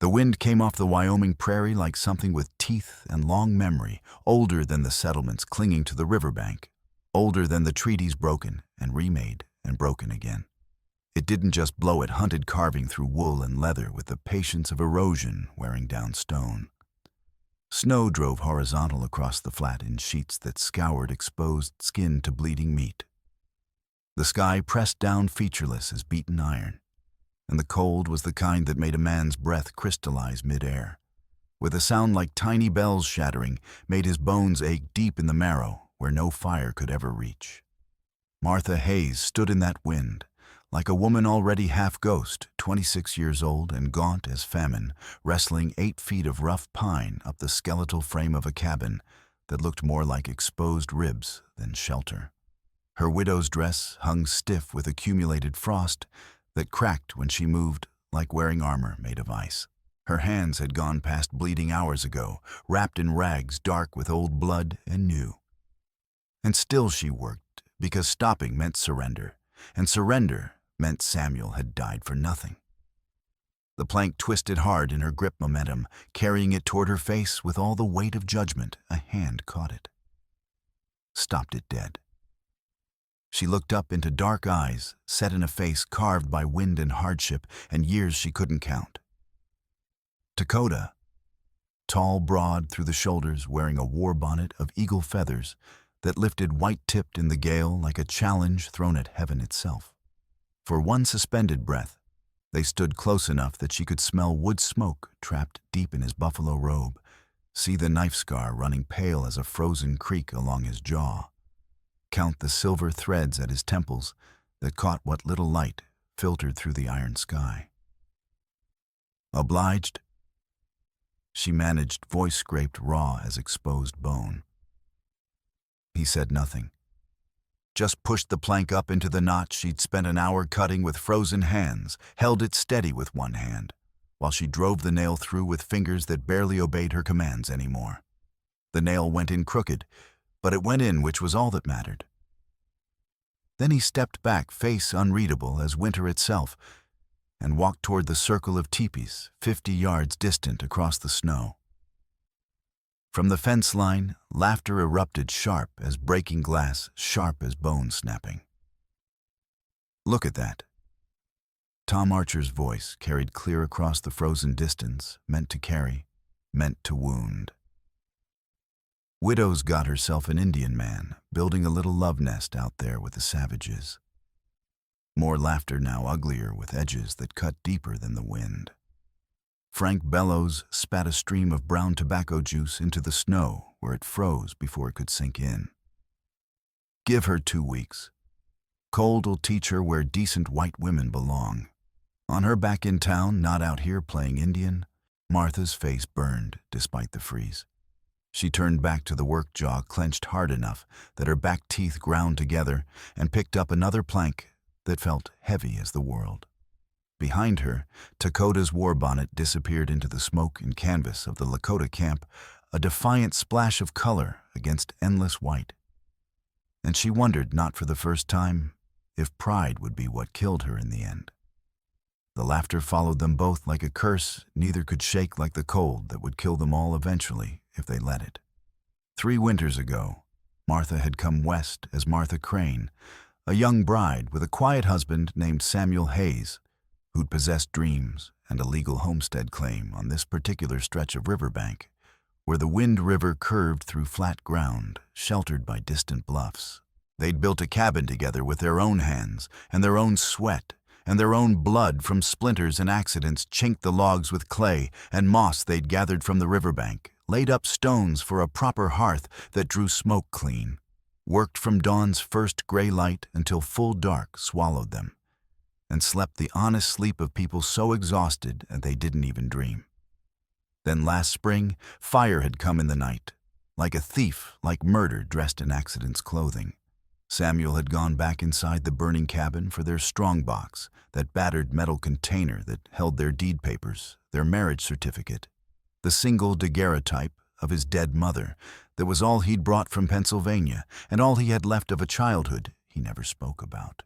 The wind came off the Wyoming prairie like something with teeth and long memory, older than the settlements clinging to the riverbank, older than the treaties broken and remade and broken again. It didn't just blow, it hunted, carving through wool and leather with the patience of erosion wearing down stone. Snow drove horizontal across the flat in sheets that scoured exposed skin to bleeding meat. The sky pressed down featureless as beaten iron, and the cold was the kind that made a man's breath crystallize mid-air. With a sound like tiny bells shattering, made his bones ache deep in the marrow where no fire could ever reach. Martha Hayes stood in that wind, like a woman already half-ghost, 26 years old and gaunt as famine, wrestling 8 feet of rough pine up the skeletal frame of a cabin that looked more like exposed ribs than shelter. Her widow's dress hung stiff with accumulated frost that cracked when she moved like wearing armor made of ice. Her hands had gone past bleeding hours ago, wrapped in rags dark with old blood and new. And still she worked, because stopping meant surrender, and surrender meant Samuel had died for nothing. The plank twisted hard in her grip momentum, carrying it toward her face with all the weight of judgment. A hand caught it, stopped it dead. She looked up into dark eyes, set in a face carved by wind and hardship and years she couldn't count. Lakota, tall, broad through the shoulders, wearing a war bonnet of eagle feathers that lifted white-tipped in the gale like a challenge thrown at heaven itself. For one suspended breath, they stood close enough that she could smell wood smoke trapped deep in his buffalo robe, see the knife scar running pale as a frozen creek along his jaw, count the silver threads at his temples that caught what little light filtered through the iron sky. Obliged? She managed, voice scraped raw as exposed bone. He said nothing, just pushed the plank up into the notch she'd spent an hour cutting with frozen hands, held it steady with one hand, while she drove the nail through with fingers that barely obeyed her commands anymore. The nail went in crooked, but it went in, which was all that mattered. Then he stepped back, face unreadable as winter itself, and walked toward the circle of teepees 50 yards distant across the snow. From the fence line, laughter erupted, sharp as breaking glass, sharp as bone snapping. "Look at that." Tom Archer's voice carried clear across the frozen distance, meant to carry, meant to wound. Widow's got herself an Indian man, building a little love nest out there with the savages. More laughter now, uglier, with edges that cut deeper than the wind. Frank Bellows spat a stream of brown tobacco juice into the snow where it froze before it could sink in. Give her 2 weeks. Cold'll teach her where decent white women belong. On her back in town, not out here playing Indian. Martha's face burned despite the freeze. She turned back to the work jaw clenched hard enough that her back teeth ground together and picked up another plank that felt heavy as the world. Behind her, Lakota's war bonnet disappeared into the smoke and canvas of the Lakota camp, a defiant splash of color against endless white. And she wondered, not for the first time, if pride would be what killed her in the end. The laughter followed them both like a curse neither could shake like the cold that would kill them all eventually if they let it. 3 winters ago, Martha had come west as Martha Crane, a young bride with a quiet husband named Samuel Hayes, who'd possessed dreams and a legal homestead claim on this particular stretch of riverbank, where the Wind River curved through flat ground, sheltered by distant bluffs. They'd built a cabin together with their own hands and their own sweat, and their own blood from splinters and accidents chinked the logs with clay and moss they'd gathered from the riverbank, laid up stones for a proper hearth that drew smoke clean, worked from dawn's first gray light until full dark swallowed them, and slept the honest sleep of people so exhausted that they didn't even dream. Then last spring, fire had come in the night, like a thief, like murder dressed in accident's clothing. Samuel had gone back inside the burning cabin for their strongbox, that battered metal container that held their deed papers, their marriage certificate, the single daguerreotype of his dead mother that was all he'd brought from Pennsylvania and all he had left of a childhood he never spoke about.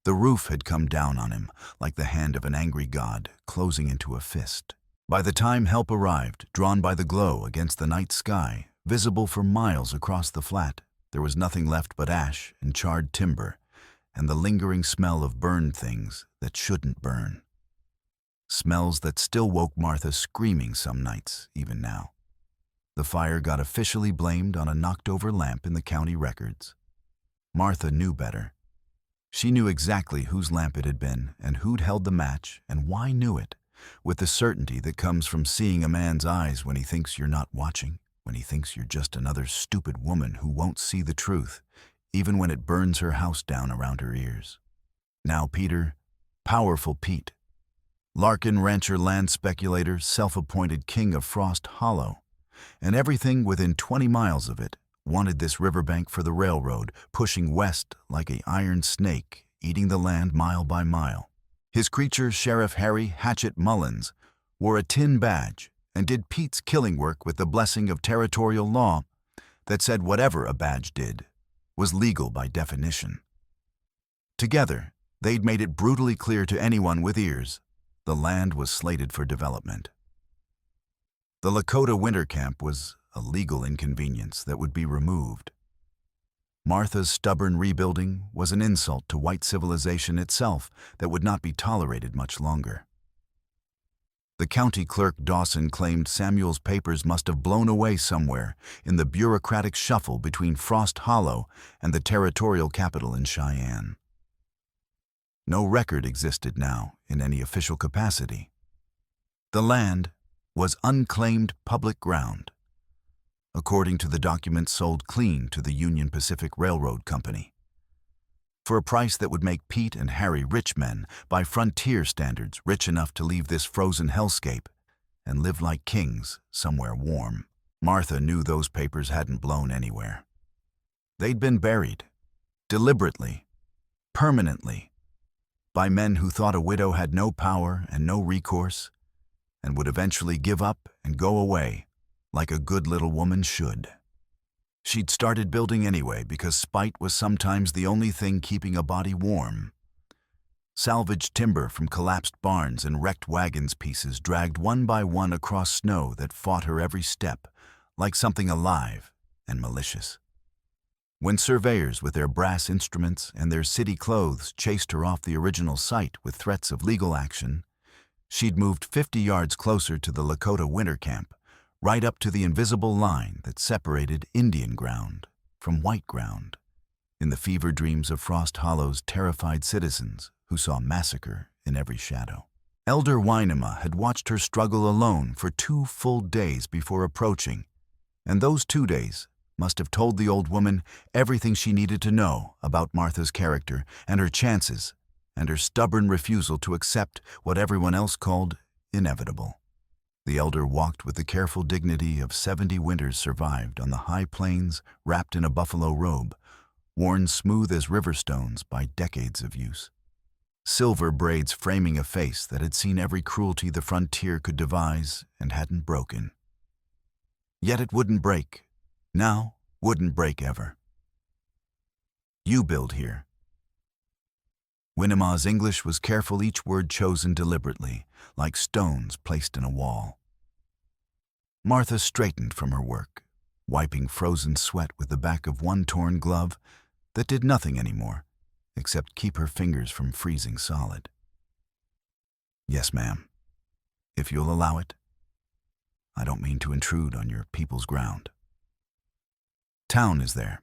The roof had come down on him like the hand of an angry god closing into a fist. By the time help arrived, drawn by the glow against the night sky, visible for miles across the flat, there was nothing left but ash and charred timber, and the lingering smell of burned things that shouldn't burn. Smells that still woke Martha screaming some nights, even now. The fire got officially blamed on a knocked-over lamp in the county records. Martha knew better. She knew exactly whose lamp it had been and who'd held the match and why knew it, with the certainty that comes from seeing a man's eyes when he thinks you're not watching, when he thinks you're just another stupid woman who won't see the truth, even when it burns her house down around her ears. Now Peter, powerful Pete, Larkin rancher land speculator, self-appointed king of Frost Hollow, and everything within 20 miles of it, wanted this riverbank for the railroad, pushing west like an iron snake, eating the land mile by mile. His creature, Sheriff Harry Hatchet Mullins, wore a tin badge and did Pete's killing work with the blessing of territorial law that said whatever a badge did was legal by definition. Together, they'd made it brutally clear to anyone with ears the land was slated for development. The Lakota winter camp was a legal inconvenience that would be removed. Martha's stubborn rebuilding was an insult to white civilization itself that would not be tolerated much longer. The county clerk Dawson claimed Samuel's papers must have blown away somewhere in the bureaucratic shuffle between Frost Hollow and the territorial capital in Cheyenne. No record existed now in any official capacity. The land was unclaimed public ground, according to the documents sold clean to the Union Pacific Railroad Company, for a price that would make Pete and Harry rich men by frontier standards, rich enough to leave this frozen hellscape and live like kings somewhere warm. Martha knew those papers hadn't blown anywhere. They'd been buried, deliberately, permanently, by men who thought a widow had no power and no recourse, and would eventually give up and go away, like a good little woman should. She'd started building anyway because spite was sometimes the only thing keeping a body warm. Salvaged timber from collapsed barns and wrecked wagons pieces dragged one by one across snow that fought her every step, like something alive and malicious. When surveyors with their brass instruments and their city clothes chased her off the original site with threats of legal action, she'd moved 50 yards closer to the Lakota winter camp, right up to the invisible line that separated Indian ground from white ground, in the fever dreams of Frost Hollow's terrified citizens who saw massacre in every shadow. Elder Wynema had watched her struggle alone for 2 full days before approaching, and those 2 days must have told the old woman everything she needed to know about Martha's character and her chances and her stubborn refusal to accept what everyone else called inevitable. The elder walked with the careful dignity of 70 winters survived on the high plains, wrapped in a buffalo robe, worn smooth as river stones by decades of use. Silver braids framing a face that had seen every cruelty the frontier could devise and hadn't broken. Yet it wouldn't break. Now wouldn't break ever. You build here. Wynema's English was careful, each word chosen deliberately, like stones placed in a wall. Martha straightened from her work, wiping frozen sweat with the back of one torn glove that did nothing anymore except keep her fingers from freezing solid. Yes, ma'am, if you'll allow it. I don't mean to intrude on your people's ground. Town is there.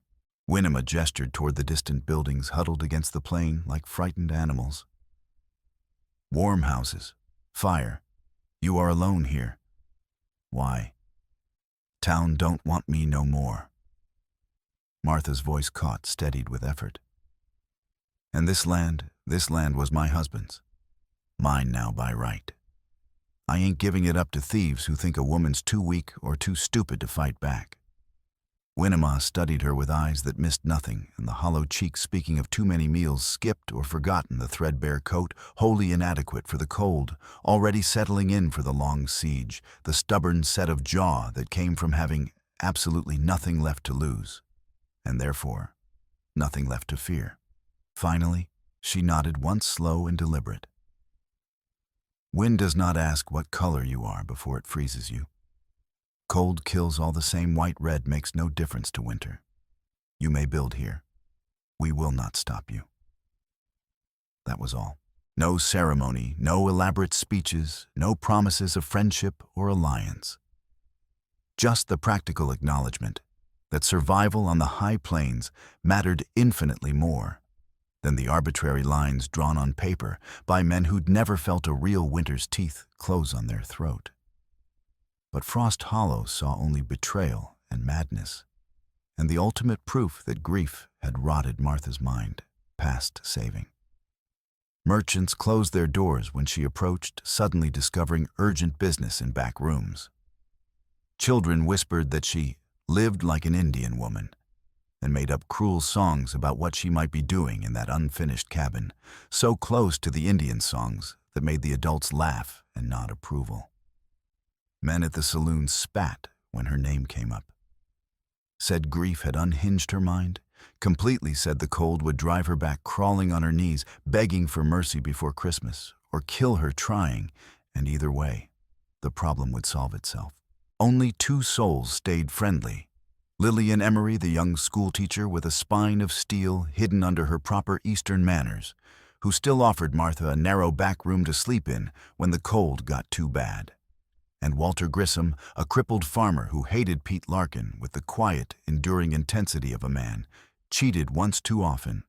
Wynema gestured toward the distant buildings huddled against the plain like frightened animals. Warm houses, fire. You are alone here. Why? Town don't want me no more. Martha's voice caught, steadied with effort. And this land was my husband's. Mine now by right. I ain't giving it up to thieves who think a woman's too weak or too stupid to fight back. Wynema studied her with eyes that missed nothing, and the hollow cheeks speaking of too many meals skipped or forgotten the threadbare coat, wholly inadequate for the cold, already settling in for the long siege, the stubborn set of jaw that came from having absolutely nothing left to lose, and therefore nothing left to fear. Finally, she nodded once slow and deliberate. Wind does not ask what color you are before it freezes you. Cold kills all the same. White-red makes no difference to winter. You may build here. We will not stop you. That was all. No ceremony, no elaborate speeches, no promises of friendship or alliance. Just the practical acknowledgement that survival on the high plains mattered infinitely more than the arbitrary lines drawn on paper by men who'd never felt a real winter's teeth close on their throat. But Frost Hollow saw only betrayal and madness, and the ultimate proof that grief had rotted Martha's mind, past saving. Merchants closed their doors when she approached, suddenly discovering urgent business in back rooms. Children whispered that she lived like an Indian woman, and made up cruel songs about what she might be doing in that unfinished cabin, so close to the Indian songs that made the adults laugh and nod approval. Men at the saloon spat when her name came up. Said grief had unhinged her mind, completely said the cold would drive her back crawling on her knees, begging for mercy before Christmas, or kill her trying, and either way, the problem would solve itself. Only two souls stayed friendly. Lillian Emery, the young schoolteacher with a spine of steel hidden under her proper Eastern manners, who still offered Martha a narrow back room to sleep in when the cold got too bad. And Walter Grissom, a crippled farmer who hated Pete Larkin with the quiet, enduring intensity of a man, cheated once too often,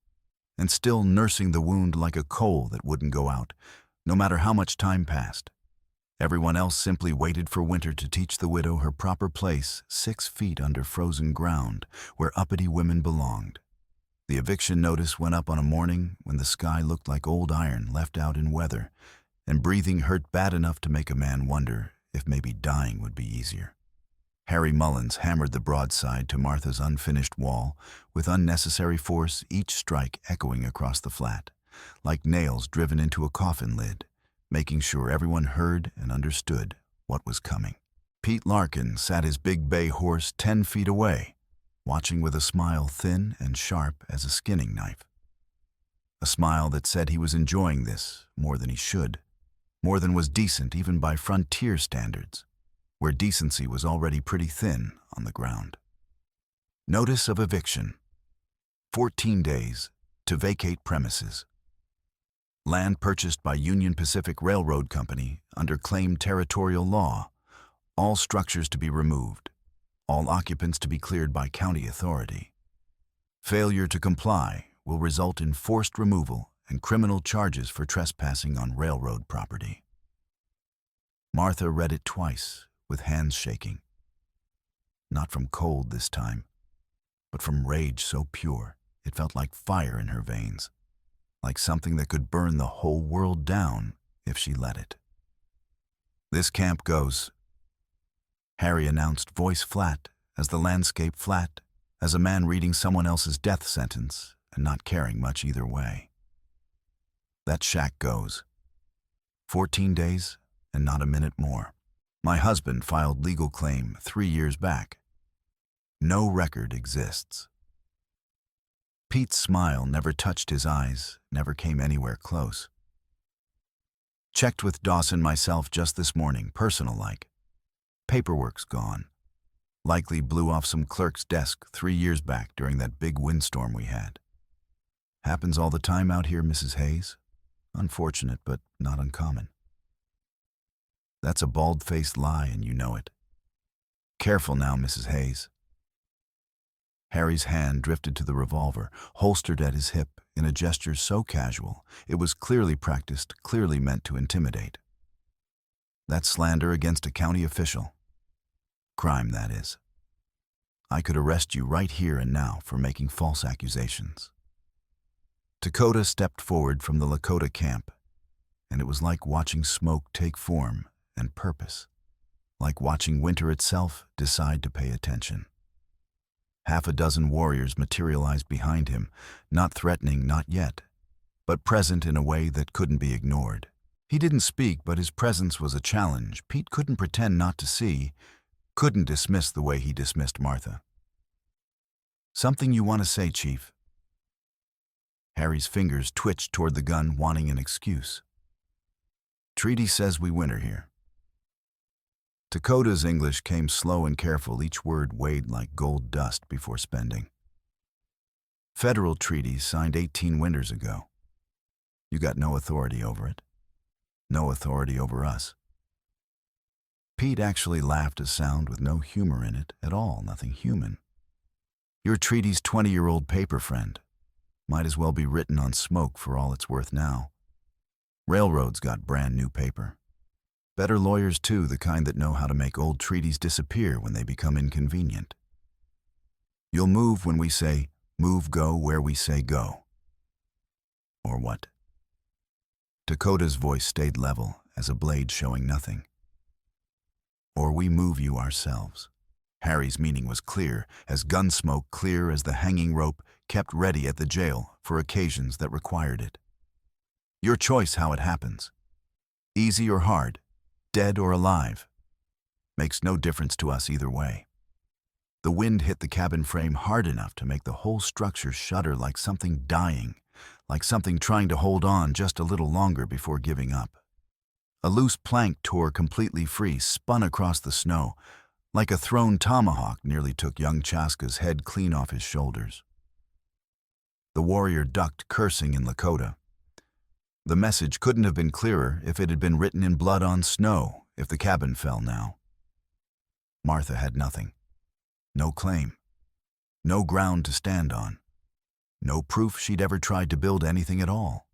and still nursing the wound like a coal that wouldn't go out, no matter how much time passed. Everyone else simply waited for winter to teach the widow her proper place 6 feet under frozen ground where uppity women belonged. The eviction notice went up on a morning when the sky looked like old iron left out in weather, and breathing hurt bad enough to make a man wonder if maybe dying would be easier. Harry Mullins hammered the broadside to Martha's unfinished wall with unnecessary force, each strike echoing across the flat, like nails driven into a coffin lid, making sure everyone heard and understood what was coming. Pete Larkin sat his big bay horse 10 feet away, watching with a smile thin and sharp as a skinning knife. A smile that said he was enjoying this more than he should, more than was decent even by frontier standards, where decency was already pretty thin on the ground. Notice of eviction. 14 days to vacate premises. Land purchased by Union Pacific Railroad Company under claimed territorial law. All structures to be removed. All occupants to be cleared by county authority. Failure to comply will result in forced removal and criminal charges for trespassing on railroad property. Martha read it twice, with hands shaking. Not from cold this time, but from rage so pure it felt like fire in her veins, like something that could burn the whole world down if she let it. "This camp goes," Harry announced, voice flat as the landscape flat as a man reading someone else's death sentence and not caring much either way. "That shack goes. 14 days and not a minute more. My husband filed legal claim 3 years back. No record exists." Pete's smile never touched his eyes, never came anywhere close. "Checked with Dawson myself just this morning, personal-like. Paperwork's gone. Likely blew off some clerk's desk 3 years back during that big windstorm we had. Happens all the time out here, Mrs. Hayes. Unfortunate, but not uncommon." "That's a bald-faced lie, and you know it. Careful now, Mrs. Hayes." Harry's hand drifted to the revolver, holstered at his hip in a gesture so casual it was clearly practiced, clearly meant to intimidate. "That's slander against a county official. Crime, that is. I could arrest you right here and now for making false accusations." Dakota stepped forward from the Lakota camp, and it was like watching smoke take form and purpose, like watching winter itself decide to pay attention. Half a dozen warriors materialized behind him, not threatening, not yet, but present in a way that couldn't be ignored. He didn't speak, but his presence was a challenge Pete couldn't pretend not to see, couldn't dismiss the way he dismissed Martha. "Something you want to say, Chief?" Harry's fingers twitched toward the gun, wanting an excuse. Treaty says we winter here. Dakota's English came slow and careful, each word weighed like gold dust before spending. Federal treaties signed 18 winters ago. You got no authority over it. No authority over us. Pete actually laughed a sound with no humor in it at all, nothing human. Your treaty's 20-year-old paper, friend. Might as well be written on smoke for all it's worth now. Railroads got brand new paper. Better lawyers too, the kind that know how to make old treaties disappear when they become inconvenient. You'll move when we say, move, go where we say go. Or what? Dakota's voice stayed level as a blade showing nothing. Or we move you ourselves. Harry's meaning was clear, as gun smoke clear as the hanging rope kept ready at the jail for occasions that required it. Your choice how it happens. Easy or hard, dead or alive. Makes no difference to us either way. The wind hit the cabin frame hard enough to make the whole structure shudder like something dying, like something trying to hold on just a little longer before giving up. A loose plank tore completely free, spun across the snow. Like a thrown tomahawk, nearly took young Chaska's head clean off his shoulders. The warrior ducked, cursing in Lakota. The message couldn't have been clearer if it had been written in blood on snow, if the cabin fell now. Martha had nothing. No claim. No ground to stand on. No proof she'd ever tried to build anything at all.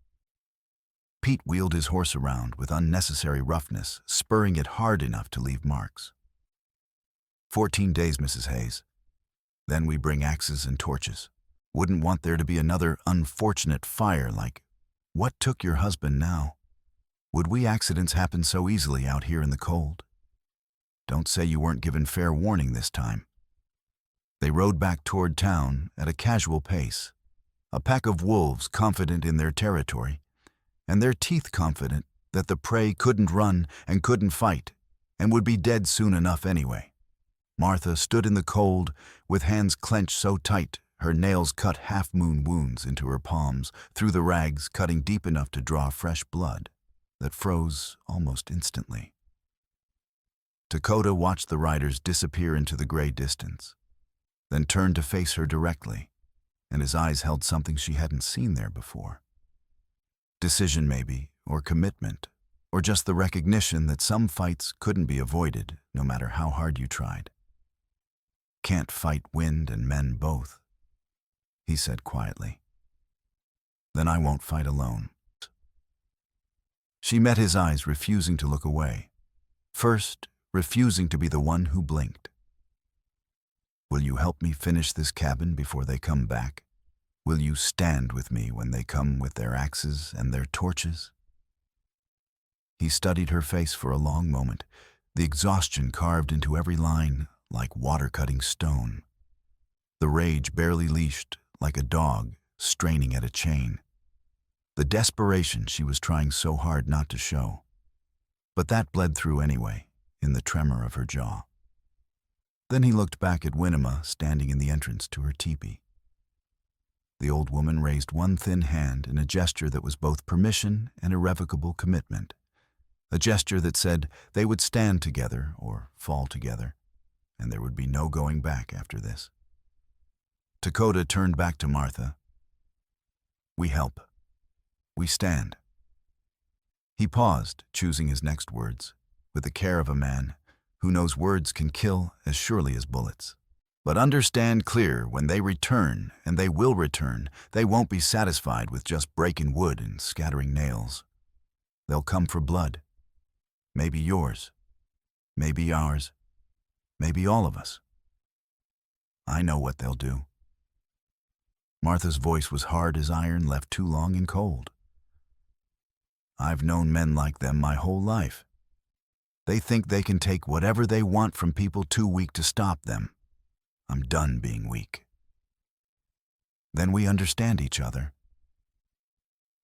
Pete wheeled his horse around with unnecessary roughness, spurring it hard enough to leave marks. 14 days, Mrs. Hayes. Then we bring axes and torches. Wouldn't want there to be another unfortunate fire like, what took your husband now? Would we accidents happen so easily out here in the cold? Don't say you weren't given fair warning this time. They rode back toward town at a casual pace, a pack of wolves confident in their territory, and their teeth confident that the prey couldn't run and couldn't fight, and would be dead soon enough anyway. Martha stood in the cold, with hands clenched so tight her nails cut half-moon wounds into her palms, through the rags cutting deep enough to draw fresh blood that froze almost instantly. Dakota watched the riders disappear into the gray distance, then turned to face her directly, and his eyes held something she hadn't seen there before. Decision maybe, or commitment, or just the recognition that some fights couldn't be avoided no matter how hard you tried. Can't fight wind and men both, he said quietly. Then I won't fight alone. She met his eyes, refusing to look away. First, refusing to be the one who blinked. Will you help me finish this cabin before they come back? Will you stand with me when they come with their axes and their torches? He studied her face for a long moment, the exhaustion carved into every line like water-cutting stone. The rage barely leashed, like a dog straining at a chain. The desperation she was trying so hard not to show. But that bled through anyway, in the tremor of her jaw. Then he looked back at Winema standing in the entrance to her teepee. The old woman raised one thin hand in a gesture that was both permission and irrevocable commitment. A gesture that said they would stand together or fall together, and there would be no going back after this. Dakota turned back to Martha. We help. We stand. He paused, choosing his next words, with the care of a man who knows words can kill as surely as bullets. But understand clear, when they return, and they will return, they won't be satisfied with just breaking wood and scattering nails. They'll come for blood. Maybe yours. Maybe ours. Maybe all of us. I know what they'll do. Martha's voice was hard as iron left too long and cold. I've known men like them my whole life. They think they can take whatever they want from people too weak to stop them. I'm done being weak. Then we understand each other.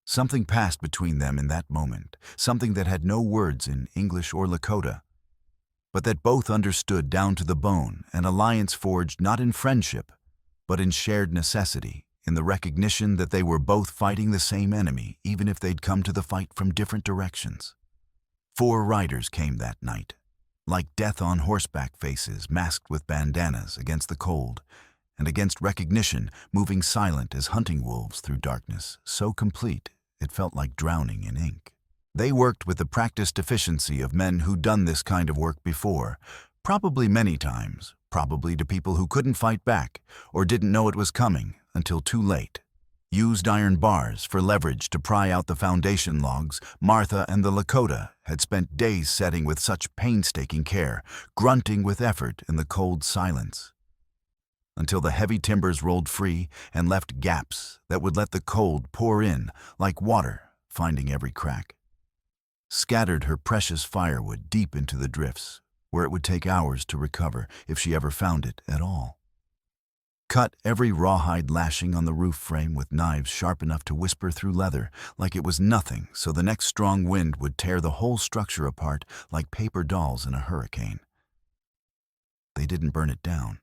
Something passed between them in that moment, something that had no words in English or Lakota, but that both understood down to the bone, an alliance forged not in friendship, but in shared necessity, in the recognition that they were both fighting the same enemy, even if they'd come to the fight from different directions. 4 riders came that night, like death on horseback faces masked with bandanas against the cold and against recognition, moving silent as hunting wolves through darkness, so complete it felt like drowning in ink. They worked with the practiced efficiency of men who'd done this kind of work before, probably many times, probably to people who couldn't fight back or didn't know it was coming until too late. Used iron bars for leverage to pry out the foundation logs, Martha and the Lakota had spent days setting with such painstaking care, grunting with effort in the cold silence, until the heavy timbers rolled free and left gaps that would let the cold pour in like water, finding every crack. Scattered her precious firewood deep into the drifts, where it would take hours to recover if she ever found it at all. Cut every rawhide lashing on the roof frame with knives sharp enough to whisper through leather like it was nothing, so the next strong wind would tear the whole structure apart like paper dolls in a hurricane. They didn't burn it down.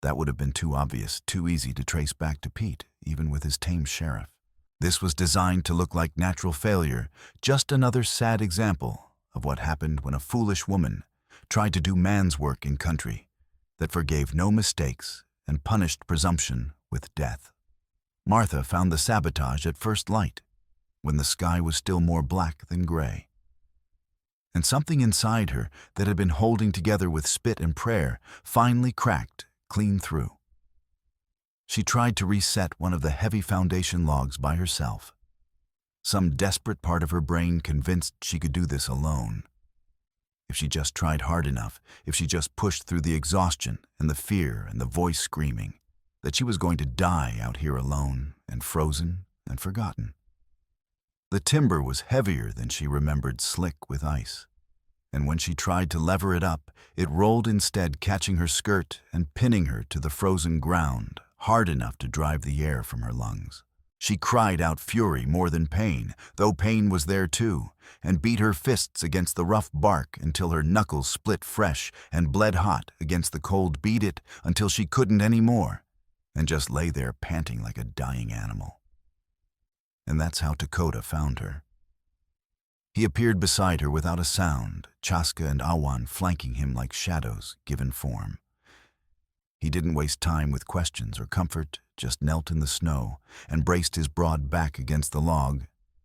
That would have been too obvious, too easy to trace back to Pete, even with his tame sheriff. This was designed to look like natural failure, just another sad example of what happened when a foolish woman tried to do man's work in country that forgave no mistakes and punished presumption with death. Martha found the sabotage at first light, when the sky was still more black than gray. And something inside her that had been holding together with spit and prayer finally cracked clean through. She tried to reset one of the heavy foundation logs by herself. Some desperate part of her brain convinced she could do this alone. If she just tried hard enough, if she just pushed through the exhaustion and the fear and the voice screaming, that she was going to die out here alone and frozen and forgotten. The timber was heavier than she remembered, slick with ice. And when she tried to lever it up, it rolled instead, catching her skirt and pinning her to the frozen ground, hard enough to drive the air from her lungs. She cried out fury more than pain, though pain was there too, and beat her fists against the rough bark until her knuckles split fresh and bled hot against the cold. Beat it until she couldn't any more, and just lay there panting like a dying animal. And that's how Lakota found her. He appeared beside her without a sound, Chaska and Awan flanking him like shadows given form. He didn't waste time with questions or comfort, just knelt in the snow and braced his broad back against the log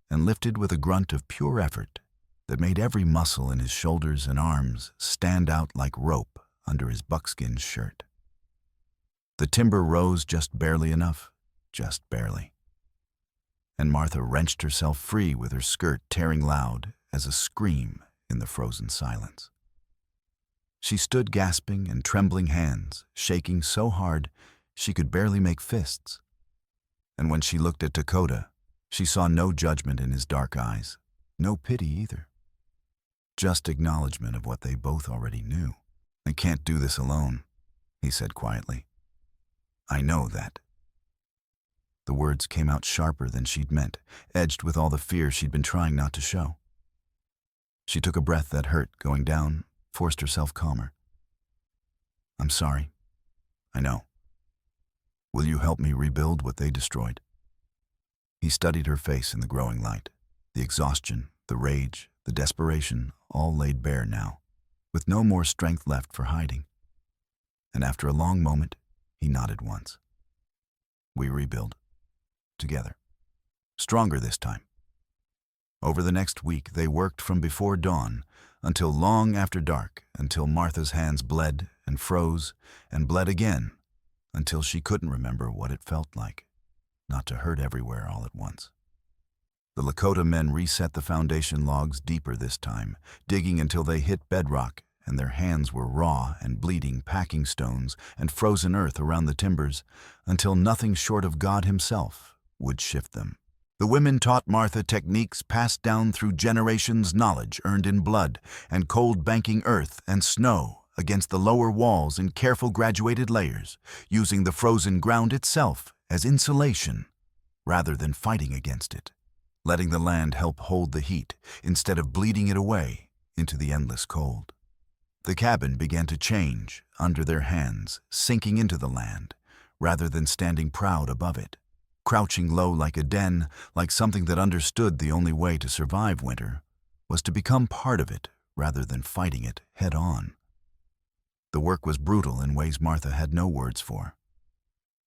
and lifted with a grunt of pure effort that made every muscle in his shoulders and arms stand out like rope under his buckskin shirt. The timber rose just barely enough, just barely. And Martha wrenched herself free with her skirt tearing loud as a scream in the frozen silence. She stood gasping and trembling hands, shaking so hard she could barely make fists. And when she looked at Lakota, she saw no judgment in his dark eyes, no pity either. Just acknowledgement of what they both already knew. "I can't do this alone," he said quietly. "I know that." The words came out sharper than she'd meant, edged with all the fear she'd been trying not to show. She took a breath that hurt going down, forced herself calmer. "I'm sorry. I know. Will you help me rebuild what they destroyed?" He studied her face in the growing light. The exhaustion, the rage, the desperation, all laid bare now, with no more strength left for hiding. And after a long moment, he nodded once. "We rebuild. Together. Stronger this time." Over the next week, they worked from before dawn until long after dark, until Martha's hands bled and froze and bled again, until she couldn't remember what it felt like, not to hurt everywhere all at once. The Lakota men reset the foundation logs deeper this time, digging until they hit bedrock, and their hands were raw and bleeding, packing stones and frozen earth around the timbers, until nothing short of God himself would shift them. The women taught Martha techniques passed down through generations, knowledge earned in blood, and cold banking earth and snow against the lower walls in careful graduated layers, using the frozen ground itself as insulation rather than fighting against it, letting the land help hold the heat instead of bleeding it away into the endless cold. The cabin began to change under their hands, sinking into the land rather than standing proud above it, crouching low like a den, like something that understood the only way to survive winter was to become part of it rather than fighting it head-on. The work was brutal in ways Martha had no words for.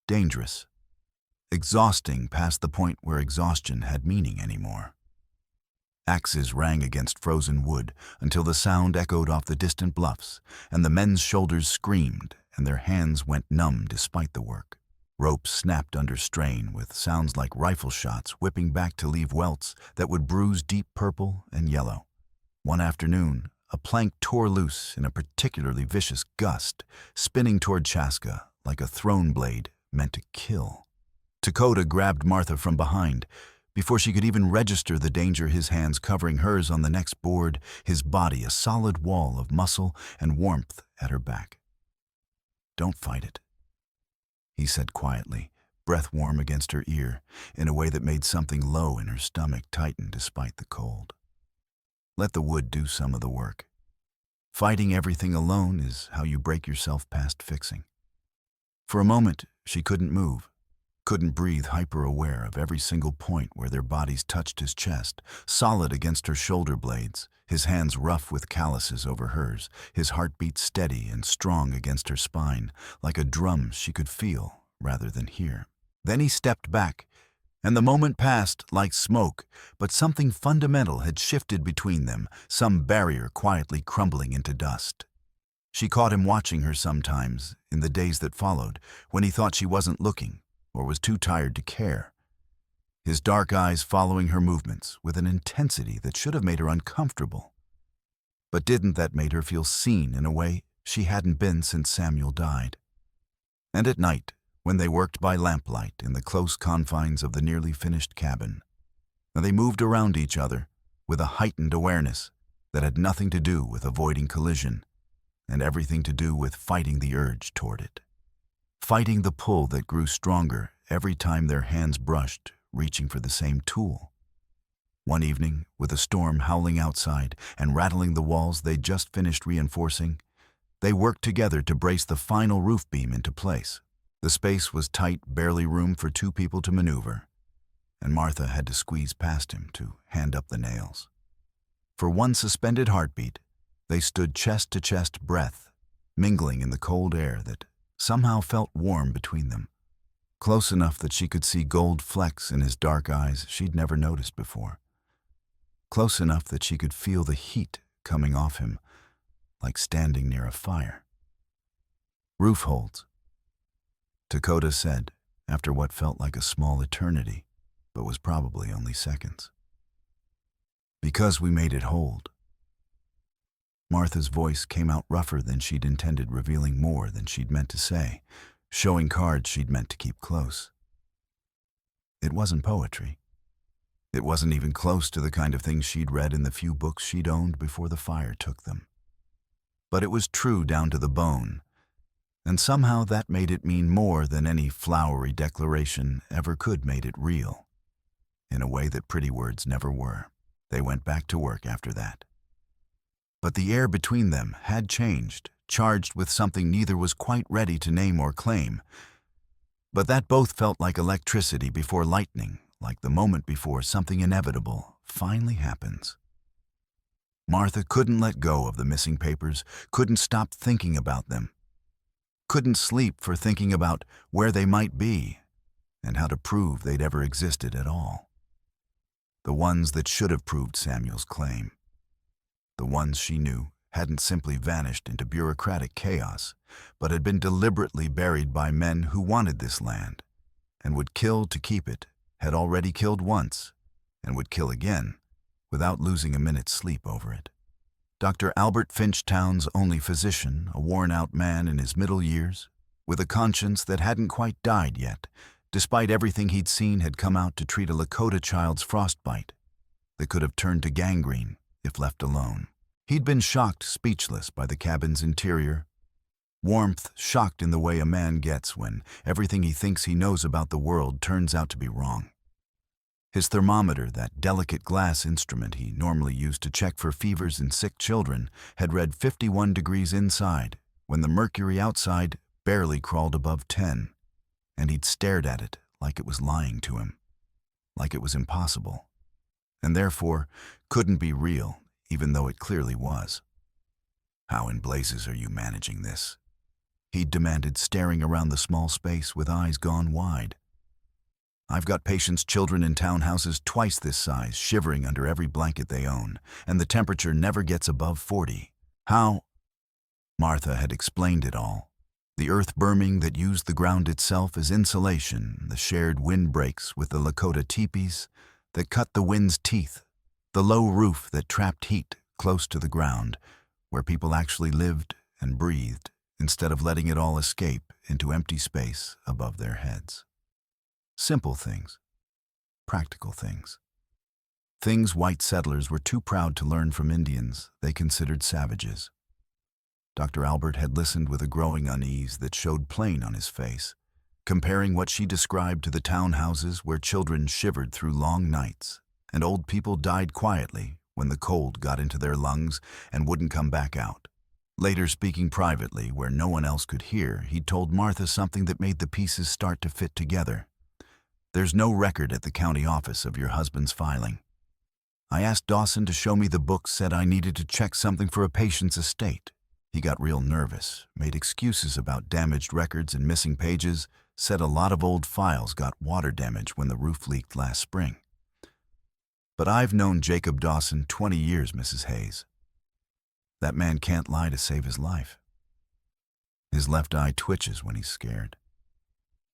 Dangerous. Exhausting past the point where exhaustion had meaning anymore. Axes rang against frozen wood until the sound echoed off the distant bluffs, and the men's shoulders screamed and their hands went numb despite the work. Ropes snapped under strain with sounds like rifle shots whipping back to leave welts that would bruise deep purple and yellow. One afternoon, a plank tore loose in a particularly vicious gust, spinning toward Chaska like a thrown blade meant to kill. Lakota grabbed Martha from behind. Before she could even register the danger, his hands covering hers on the next board, his body a solid wall of muscle and warmth at her back. "Don't fight it," he said quietly, breath warm against her ear, in a way that made something low in her stomach tighten despite the cold. "Let the wood do some of the work. Fighting everything alone is how you break yourself past fixing." For a moment, she couldn't move. Couldn't breathe, hyper-aware of every single point where their bodies touched his chest, solid against her shoulder blades, his hands rough with calluses over hers, his heartbeat steady and strong against her spine, like a drum she could feel rather than hear. Then he stepped back, and the moment passed like smoke, but something fundamental had shifted between them, some barrier quietly crumbling into dust. She caught him watching her sometimes, in the days that followed, when he thought she wasn't looking, or was too tired to care. His dark eyes following her movements with an intensity that should have made her uncomfortable. But didn't that make her feel seen in a way she hadn't been since Samuel died? And at night, when they worked by lamplight in the close confines of the nearly finished cabin, they moved around each other with a heightened awareness that had nothing to do with avoiding collision and everything to do with fighting the urge toward it. Fighting the pull that grew stronger every time their hands brushed, reaching for the same tool. One evening, with a storm howling outside and rattling the walls they'd just finished reinforcing, they worked together to brace the final roof beam into place. The space was tight, barely room for two people to maneuver, and Martha had to squeeze past him to hand up the nails. For one suspended heartbeat, they stood chest-to-chest breath, mingling in the cold air that somehow felt warm between them, close enough that she could see gold flecks in his dark eyes she'd never noticed before, close enough that she could feel the heat coming off him, like standing near a fire. "Roof holds," Lakota said, after what felt like a small eternity, but was probably only seconds. "Because we made it hold." Martha's voice came out rougher than she'd intended, revealing more than she'd meant to say, showing cards she'd meant to keep close. It wasn't poetry. It wasn't even close to the kind of things she'd read in the few books she'd owned before the fire took them. But it was true down to the bone, and somehow that made it mean more than any flowery declaration ever could made it real, in a way that pretty words never were. They went back to work after that. But the air between them had changed, charged with something neither was quite ready to name or claim. But that both felt like electricity before lightning, like the moment before something inevitable finally happens. Martha couldn't let go of the missing papers, couldn't stop thinking about them, couldn't sleep for thinking about where they might be and how to prove they'd ever existed at all. The ones that should have proved Samuel's claim. The ones she knew hadn't simply vanished into bureaucratic chaos, but had been deliberately buried by men who wanted this land, and would kill to keep it, had already killed once, and would kill again, without losing a minute's sleep over it. Dr. Albert Finchtown's only physician, a worn-out man in his middle years, with a conscience that hadn't quite died yet, despite everything he'd seen, had come out to treat a Lakota child's frostbite that could have turned to gangrene if left alone. He'd been shocked speechless by the cabin's interior. Warmth, shocked in the way a man gets when everything he thinks he knows about the world turns out to be wrong. His thermometer, that delicate glass instrument he normally used to check for fevers in sick children, had read 51 degrees inside, when the mercury outside barely crawled above 10, and he'd stared at it like it was lying to him, like it was impossible, and therefore couldn't be real, even though it clearly was. "How in blazes are you managing this?" he demanded, staring around the small space with eyes gone wide. "I've got patients' children in townhouses twice this size, shivering under every blanket they own, and the temperature never gets above 40. How?" Martha had explained it all. The earth berming that used the ground itself as insulation, the shared windbreaks with the Lakota teepees that cut the wind's teeth, the low roof that trapped heat close to the ground, where people actually lived and breathed, instead of letting it all escape into empty space above their heads. Simple things, practical things. Things white settlers were too proud to learn from Indians they considered savages. Dr. Albert had listened with a growing unease that showed plain on his face, comparing what she described to the townhouses where children shivered through long nights and old people died quietly when the cold got into their lungs and wouldn't come back out. Later, speaking privately where no one else could hear, he told Martha something that made the pieces start to fit together. "There's no record at the county office of your husband's filing. I asked Dawson to show me the book, said I needed to check something for a patient's estate. He got real nervous, made excuses about damaged records and missing pages, said a lot of old files got water damage when the roof leaked last spring. But I've known Jacob Dawson 20 years, Mrs. Hayes. That man can't lie to save his life. His left eye twitches when he's scared.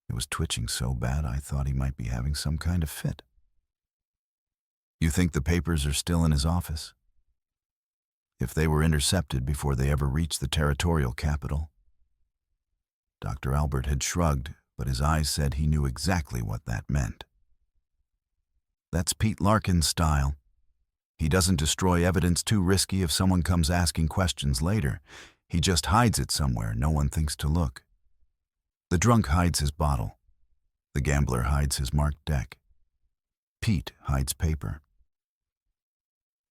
It was twitching so bad I thought he might be having some kind of fit." "You think the papers are still in his office?" "If they were intercepted before they ever reached the territorial capital." Dr. Albert had shrugged, but his eyes said he knew exactly what that meant. "That's Pete Larkin's style. He doesn't destroy evidence too risky if someone comes asking questions later. He just hides it somewhere no one thinks to look. The drunk hides his bottle. The gambler hides his marked deck. Pete hides paper."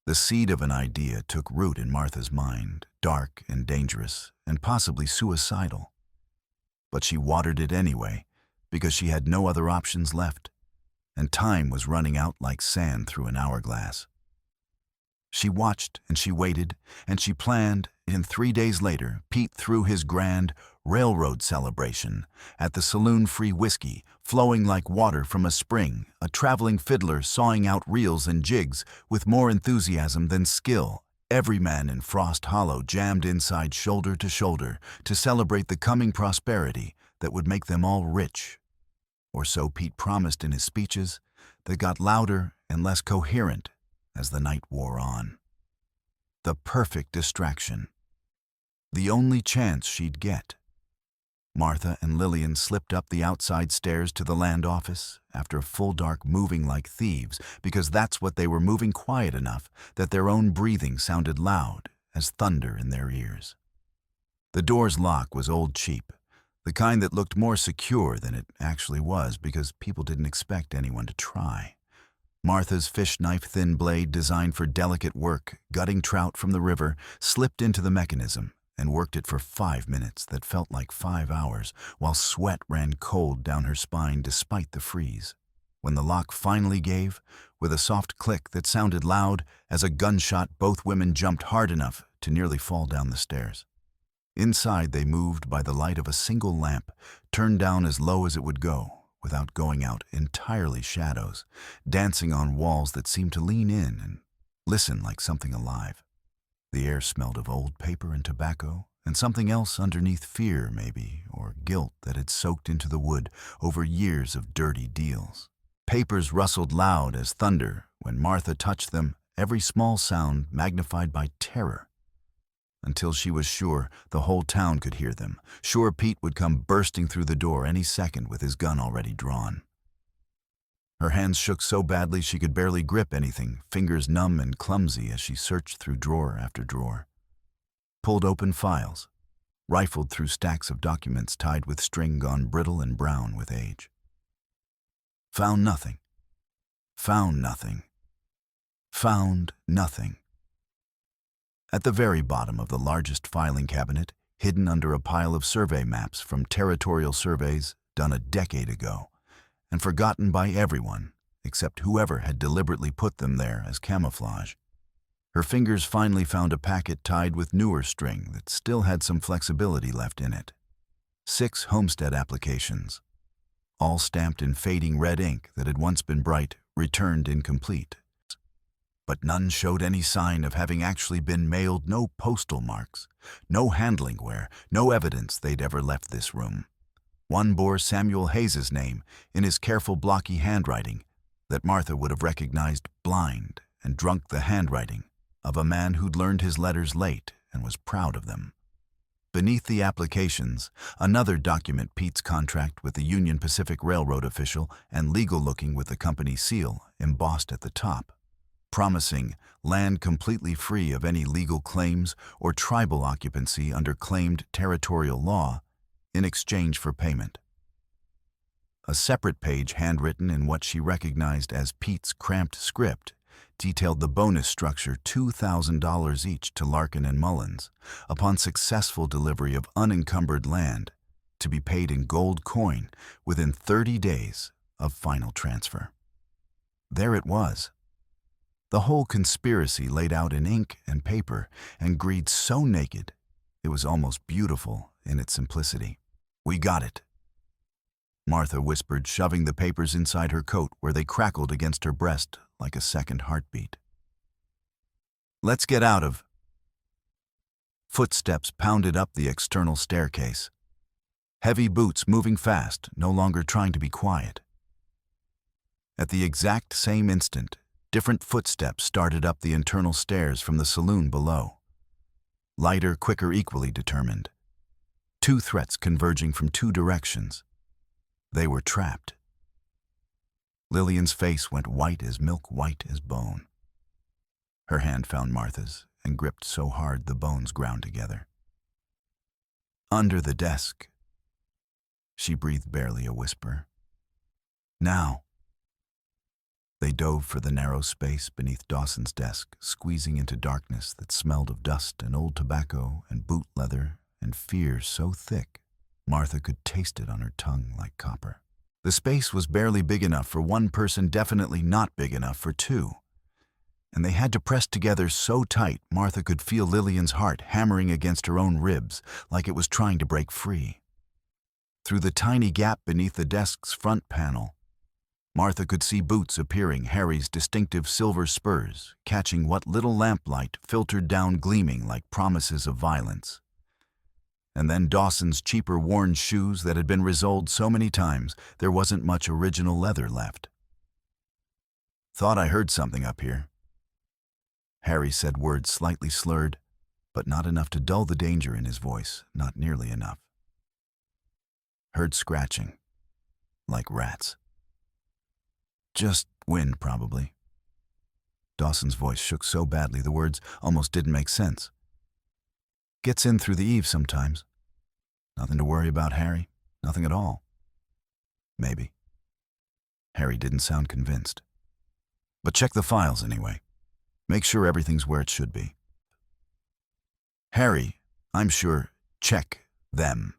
The seed of an idea took root in Martha's mind, dark and dangerous, and possibly suicidal. But she watered it anyway, because she had no other options left, and time was running out like sand through an hourglass. She watched and she waited and she planned, and 3 days later, Pete threw his grand railroad celebration at the saloon-free whiskey, flowing like water from a spring, a traveling fiddler sawing out reels and jigs with more enthusiasm than skill. Every man in Frost Hollow jammed inside shoulder to shoulder to celebrate the coming prosperity that would make them all rich. Or so Pete promised in his speeches that got louder and less coherent as the night wore on. The perfect distraction. The only chance she'd get. Martha and Lillian slipped up the outside stairs to the land office after a full dark, moving like thieves, because that's what they were, moving quiet enough that their own breathing sounded loud as thunder in their ears. The door's lock was old cheap, the kind that looked more secure than it actually was because people didn't expect anyone to try. Martha's fish knife-thin blade, designed for delicate work, gutting trout from the river, slipped into the mechanism and worked it for 5 minutes that felt like 5 hours, while sweat ran cold down her spine despite the freeze. When the lock finally gave, with a soft click that sounded loud as a gunshot, both women jumped hard enough to nearly fall down the stairs. Inside, they moved by the light of a single lamp, turned down as low as it would go, without going out, entirely shadows, dancing on walls that seemed to lean in and listen like something alive. The air smelled of old paper and tobacco, and something else underneath, fear maybe, or guilt that had soaked into the wood over years of dirty deals. Papers rustled loud as thunder when Martha touched them, every small sound magnified by terror, until she was sure the whole town could hear them, sure Pete would come bursting through the door any second with his gun already drawn. Her hands shook so badly she could barely grip anything, fingers numb and clumsy as she searched through drawer after drawer, pulled open files, rifled through stacks of documents tied with string gone brittle and brown with age. Found nothing. Found nothing. Found nothing. At the very bottom of the largest filing cabinet, hidden under a pile of survey maps from territorial surveys done a decade ago, and forgotten by everyone except whoever had deliberately put them there as camouflage, Her fingers finally found a packet tied with newer string that still had some flexibility left in it. 6 homestead applications, all stamped in fading red ink that had once been bright, returned incomplete. But none showed any sign of having actually been mailed, no postal marks, no handling where, no evidence they'd ever left this room. One bore Samuel Hayes's name in his careful blocky handwriting that Martha would have recognized blind and drunk the handwriting of a man who'd learned his letters late and was proud of them. Beneath the applications, another document, Pete's contract with the Union Pacific Railroad official and legal-looking with the company seal embossed at the top, promising land completely free of any legal claims or tribal occupancy under claimed territorial law in exchange for payment. A separate page, handwritten in what she recognized as Pete's cramped script, detailed the bonus structure, $2,000 each to Larkin and Mullins, upon successful delivery of unencumbered land, to be paid in gold coin within 30 days of final transfer. There it was. The whole conspiracy laid out in ink and paper, and greed so naked it was almost beautiful in its simplicity. "We got it," Martha whispered, shoving the papers inside her coat where they crackled against her breast like a second heartbeat. "Let's get out of." Footsteps pounded up the external staircase. Heavy boots moving fast, no longer trying to be quiet. At the exact same instant, different footsteps started up the internal stairs from the saloon below. Lighter, quicker, equally determined. 2 threats converging from 2 directions. They were trapped. Lillian's face went white as milk, white as bone. Her hand found Martha's and gripped so hard the bones ground together. "Under the desk." She breathed barely a whisper. "Now." They dove for the narrow space beneath Dawson's desk, squeezing into darkness that smelled of dust and old tobacco and boot leather and fear so thick Martha could taste it on her tongue like copper. The space was barely big enough for one person, definitely not big enough for 2. And they had to press together so tight Martha could feel Lillian's heart hammering against her own ribs like it was trying to break free. Through the tiny gap beneath the desk's front panel, Martha could see boots appearing, Harry's distinctive silver spurs, catching what little lamplight filtered down, gleaming like promises of violence. And then Dawson's cheaper worn shoes that had been resoled so many times there wasn't much original leather left. "Thought I heard something up here." Harry said, words slightly slurred, but not enough to dull the danger in his voice, not nearly enough. "Heard scratching, like rats." "Just wind, probably." Dawson's voice shook so badly the words almost didn't make sense. "Gets in through the eaves sometimes. Nothing to worry about, Harry. Nothing at all." "Maybe." Harry didn't sound convinced. "But check the files anyway. Make sure everything's where it should be." "Harry, I'm sure, check them."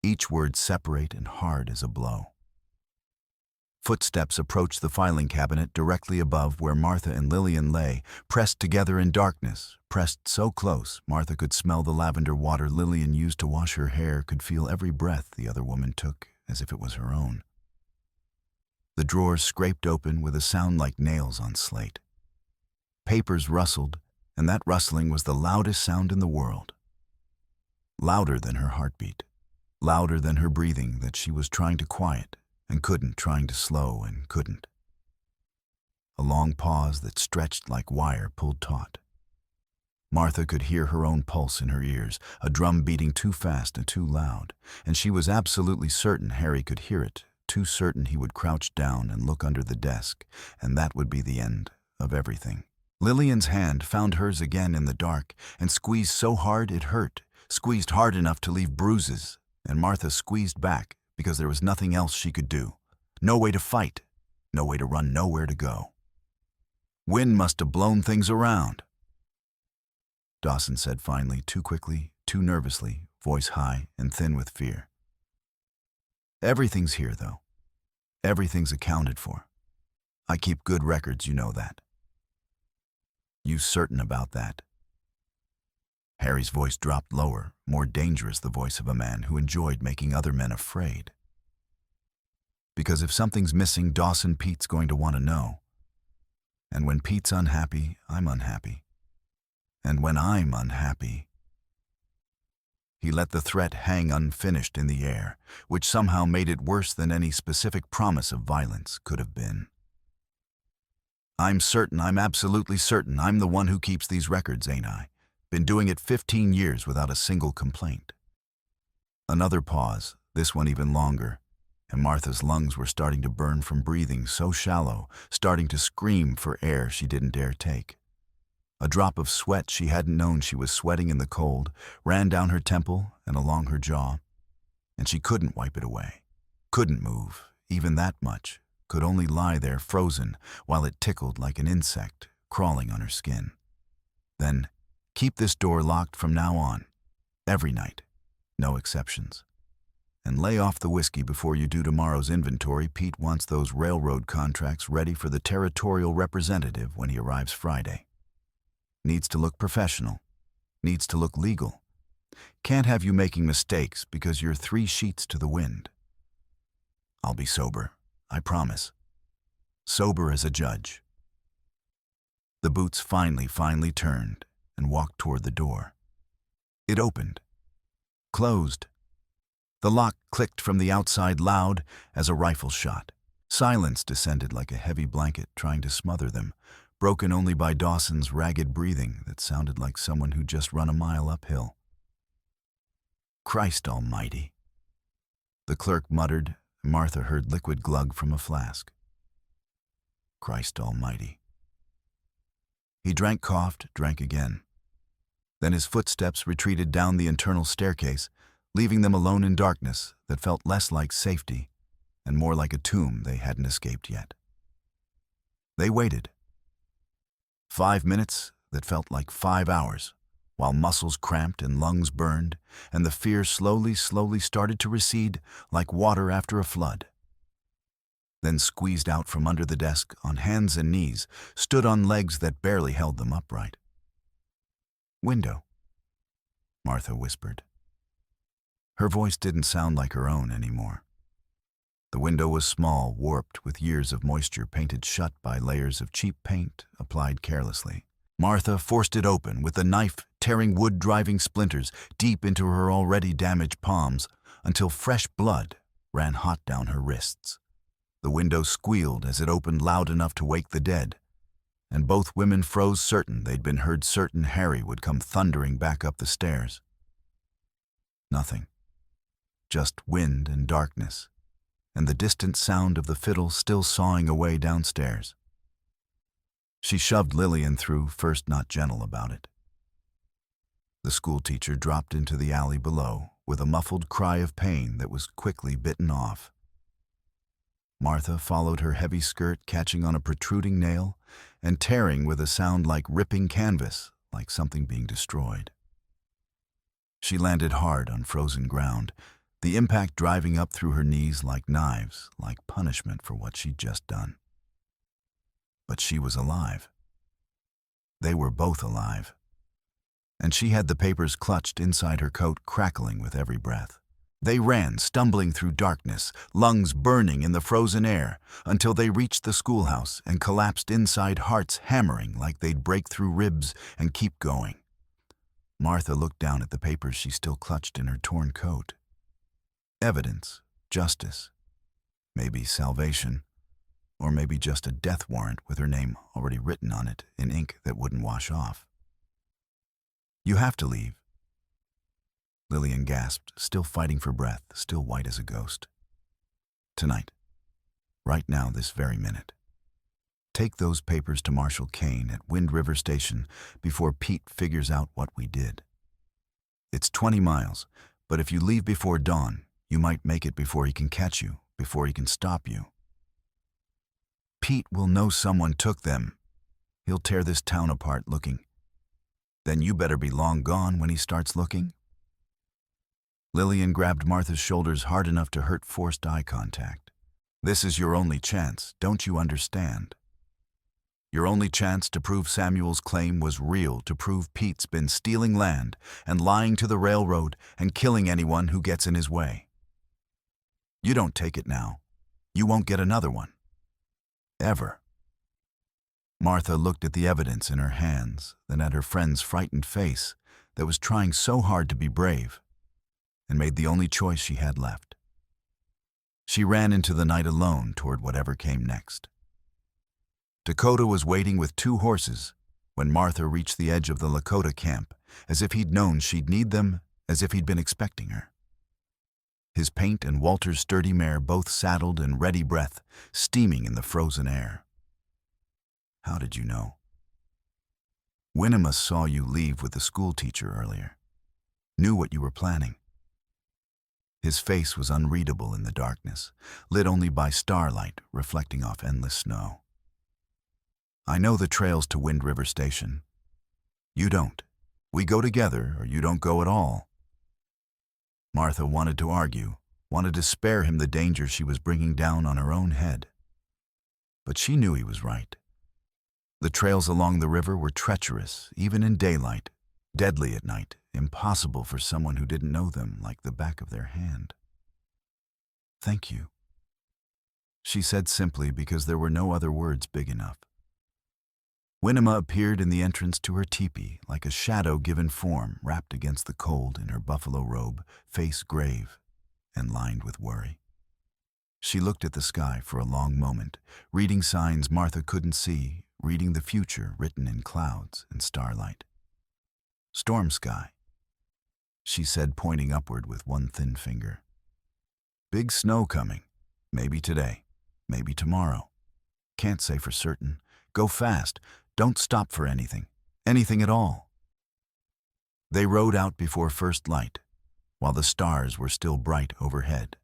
Each word separate and hard as a blow. Footsteps approached the filing cabinet directly above where Martha and Lillian lay, pressed together in darkness, pressed so close Martha could smell the lavender water Lillian used to wash her hair, could feel every breath the other woman took as if it was her own. The drawers scraped open with a sound like nails on slate. Papers rustled, and that rustling was the loudest sound in the world. Louder than her heartbeat, louder than her breathing that she was trying to quiet and couldn't, trying to slow and couldn't. A long pause that stretched like wire pulled taut. Martha could hear her own pulse in her ears, a drum beating too fast and too loud, and she was absolutely certain Harry could hear it, too certain he would crouch down and look under the desk, and that would be the end of everything. Lillian's hand found hers again in the dark and squeezed so hard it hurt, squeezed hard enough to leave bruises, and Martha squeezed back because there was nothing else she could do. No way to fight, no way to run, nowhere to go. "Wind must have blown things around," Dawson said finally, too quickly, too nervously, voice high and thin with fear. "Everything's here, though. Everything's accounted for. I keep good records, you know that." You certain about that?" Harry's voice dropped lower, more dangerous, the voice of a man who enjoyed making other men afraid. "Because if something's missing, Dawson Pete's going to want to know. And when Pete's unhappy, I'm unhappy. And when I'm unhappy—" He let the threat hang unfinished in the air, which somehow made it worse than any specific promise of violence could have been. I'm absolutely certain I'm the one who keeps these records, ain't I? Been doing it 15 years without a single complaint." Another pause, this one even longer, and Martha's lungs were starting to burn from breathing so shallow, starting to scream for air she didn't dare take. A drop of sweat she hadn't known she was sweating in the cold ran down her temple and along her jaw, and she couldn't wipe it away. Couldn't move, even that much, could only lie there frozen while it tickled like an insect crawling on her skin. Then, keep this door locked from now on, every night, no exceptions. And lay off the whiskey before you do tomorrow's inventory. Pete wants those railroad contracts ready for the territorial representative when he arrives Friday. Needs to look professional. Needs to look legal. Can't have you making mistakes because you're 3 sheets to the wind. I'll be sober, I promise. Sober as a judge. The boots finally turned and walked toward the door. It opened. Closed. The lock clicked from the outside loud as a rifle shot. Silence descended like a heavy blanket trying to smother them, broken only by Dawson's ragged breathing that sounded like someone who'd just run a mile uphill. "Christ almighty," the clerk muttered, and Martha heard liquid glug from a flask. "Christ almighty." He drank, coughed, drank again. Then his footsteps retreated down the internal staircase, leaving them alone in darkness that felt less like safety and more like a tomb they hadn't escaped yet. They waited. 5 minutes that felt like 5 hours, while muscles cramped and lungs burned, and the fear slowly started to recede like water after a flood. Then squeezed out from under the desk on hands and knees, stood on legs that barely held them upright. "Window," Martha whispered. Her voice didn't sound like her own anymore. The window was small, warped, with years of moisture painted shut by layers of cheap paint applied carelessly. Martha forced it open, with the knife tearing wood, driving splinters deep into her already damaged palms until fresh blood ran hot down her wrists. The window squealed as it opened loud enough to wake the dead, and both women froze, certain they'd been heard, certain Harry would come thundering back up the stairs. Nothing. Just wind and darkness, and the distant sound of the fiddle still sawing away downstairs. She shoved Lillian through, first not gentle about it. The schoolteacher dropped into the alley below with a muffled cry of pain that was quickly bitten off. Martha followed, her heavy skirt catching on a protruding nail and tearing with a sound like ripping canvas, like something being destroyed. She landed hard on frozen ground, the impact driving up through her knees like knives, like punishment for what she'd just done. But she was alive. They were both alive. And she had the papers clutched inside her coat, crackling with every breath. They ran, stumbling through darkness, lungs burning in the frozen air, until they reached the schoolhouse and collapsed inside, hearts hammering like they'd break through ribs and keep going. Martha looked down at the papers she still clutched in her torn coat. Evidence, justice, maybe salvation, or maybe just a death warrant with her name already written on it in ink that wouldn't wash off. "You have to leave," Lillian gasped, still fighting for breath, still white as a ghost. "Tonight. Right now, this very minute. Take those papers to Marshal Kane at Wind River Station before Pete figures out what we did. It's 20 miles, but if you leave before dawn, you might make it before he can catch you, before he can stop you. Pete will know someone took them. He'll tear this town apart looking. Then you better be long gone when he starts looking." Lillian grabbed Martha's shoulders hard enough to hurt forced eye contact. "This is your only chance, don't you understand?" Your only chance to prove Samuel's claim was real, to prove Pete's been stealing land and lying to the railroad and killing anyone who gets in his way. You don't take it now, you won't get another one. Ever. Martha looked at the evidence in her hands, then at her friend's frightened face that was trying so hard to be brave, and made the only choice she had left. She ran into the night alone toward whatever came next. Dakota was waiting with 2 horses when Martha reached the edge of the Lakota camp, as if he'd known she'd need them, as if he'd been expecting her. His paint and Walter's sturdy mare both saddled and ready breath, steaming in the frozen air. How did you know? Winema saw you leave with the school teacher earlier. Knew what you were planning. His face was unreadable in the darkness, lit only by starlight reflecting off endless snow. I know the trails to Wind River Station. You don't. We go together, or you don't go at all. Martha wanted to argue, wanted to spare him the danger she was bringing down on her own head. But she knew he was right. The trails along the river were treacherous, even in daylight, deadly at night, impossible for someone who didn't know them like the back of their hand. Thank you, she said simply because there were no other words big enough. Winema appeared in the entrance to her teepee like a shadow given form wrapped against the cold in her buffalo robe, face grave and lined with worry. She looked at the sky for a long moment, reading signs Martha couldn't see, reading the future written in clouds and starlight. Storm sky, she said, pointing upward with one thin finger. Big snow coming. Maybe today, maybe tomorrow. Can't say for certain. Go fast. Don't stop for anything. Anything at all. They rode out before first light, while the stars were still bright overhead,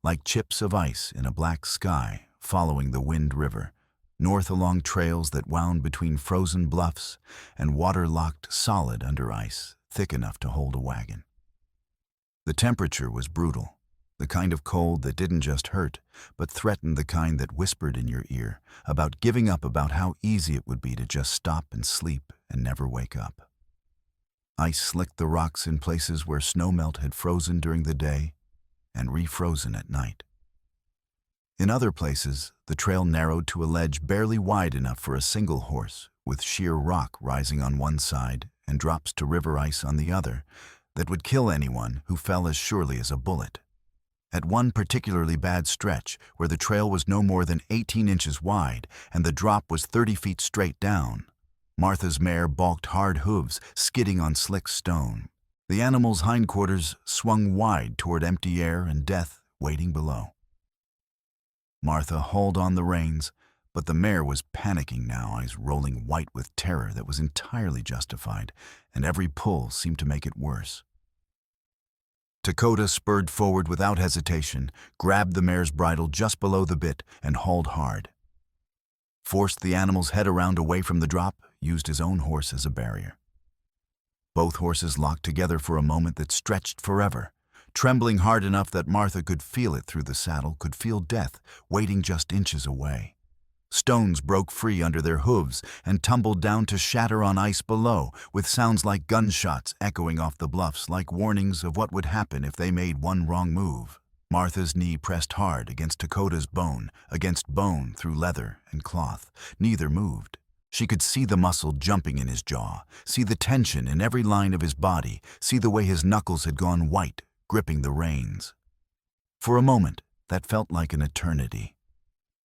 like chips of ice in a black sky, following the Wind River, north along trails that wound between frozen bluffs and water locked solid under ice, thick enough to hold a wagon. The temperature was brutal, the kind of cold that didn't just hurt, but threatened, the kind that whispered in your ear about giving up, about how easy it would be to just stop and sleep and never wake up. Ice slicked the rocks in places where snowmelt had frozen during the day and refrozen at night. In other places, the trail narrowed to a ledge barely wide enough for a single horse, with sheer rock rising on one side and drops to river ice on the other, that would kill anyone who fell as surely as a bullet. At one particularly bad stretch, where the trail was no more than 18 inches wide and the drop was 30 feet straight down, Martha's mare balked hard hooves skidding on slick stone. The animal's hindquarters swung wide toward empty air and death waiting below. Martha hauled on the reins, but the mare was panicking now, eyes rolling white with terror that was entirely justified, and every pull seemed to make it worse. Dakota spurred forward without hesitation, grabbed the mare's bridle just below the bit, and hauled hard. Forced the animal's head around away from the drop, used his own horse as a barrier. Both horses locked together for a moment that stretched forever, trembling hard enough that Martha could feel it through the saddle, could feel death waiting just inches away. Stones broke free under their hooves and tumbled down to shatter on ice below, with sounds like gunshots echoing off the bluffs, like warnings of what would happen if they made one wrong move. Martha's knee pressed hard against Dakota's bone, against bone through leather and cloth. Neither moved. She could see the muscle jumping in his jaw, see the tension in every line of his body, see the way his knuckles had gone white, gripping the reins. For a moment, that felt like an eternity.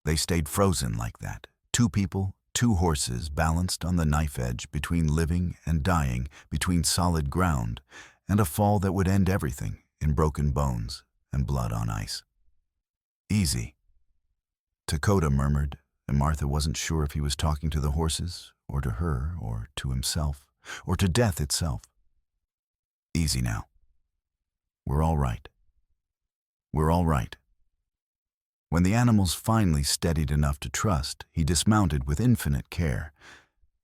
They stayed frozen like that, 2 people, 2 horses balanced on the knife edge between living and dying, between solid ground and a fall that would end everything in broken bones and blood on ice. Easy, Dakota murmured, and Martha wasn't sure if he was talking to the horses, or to her, or to himself, or to death itself. Easy now. We're all right. We're all right. When the animals finally steadied enough to trust, he dismounted with infinite care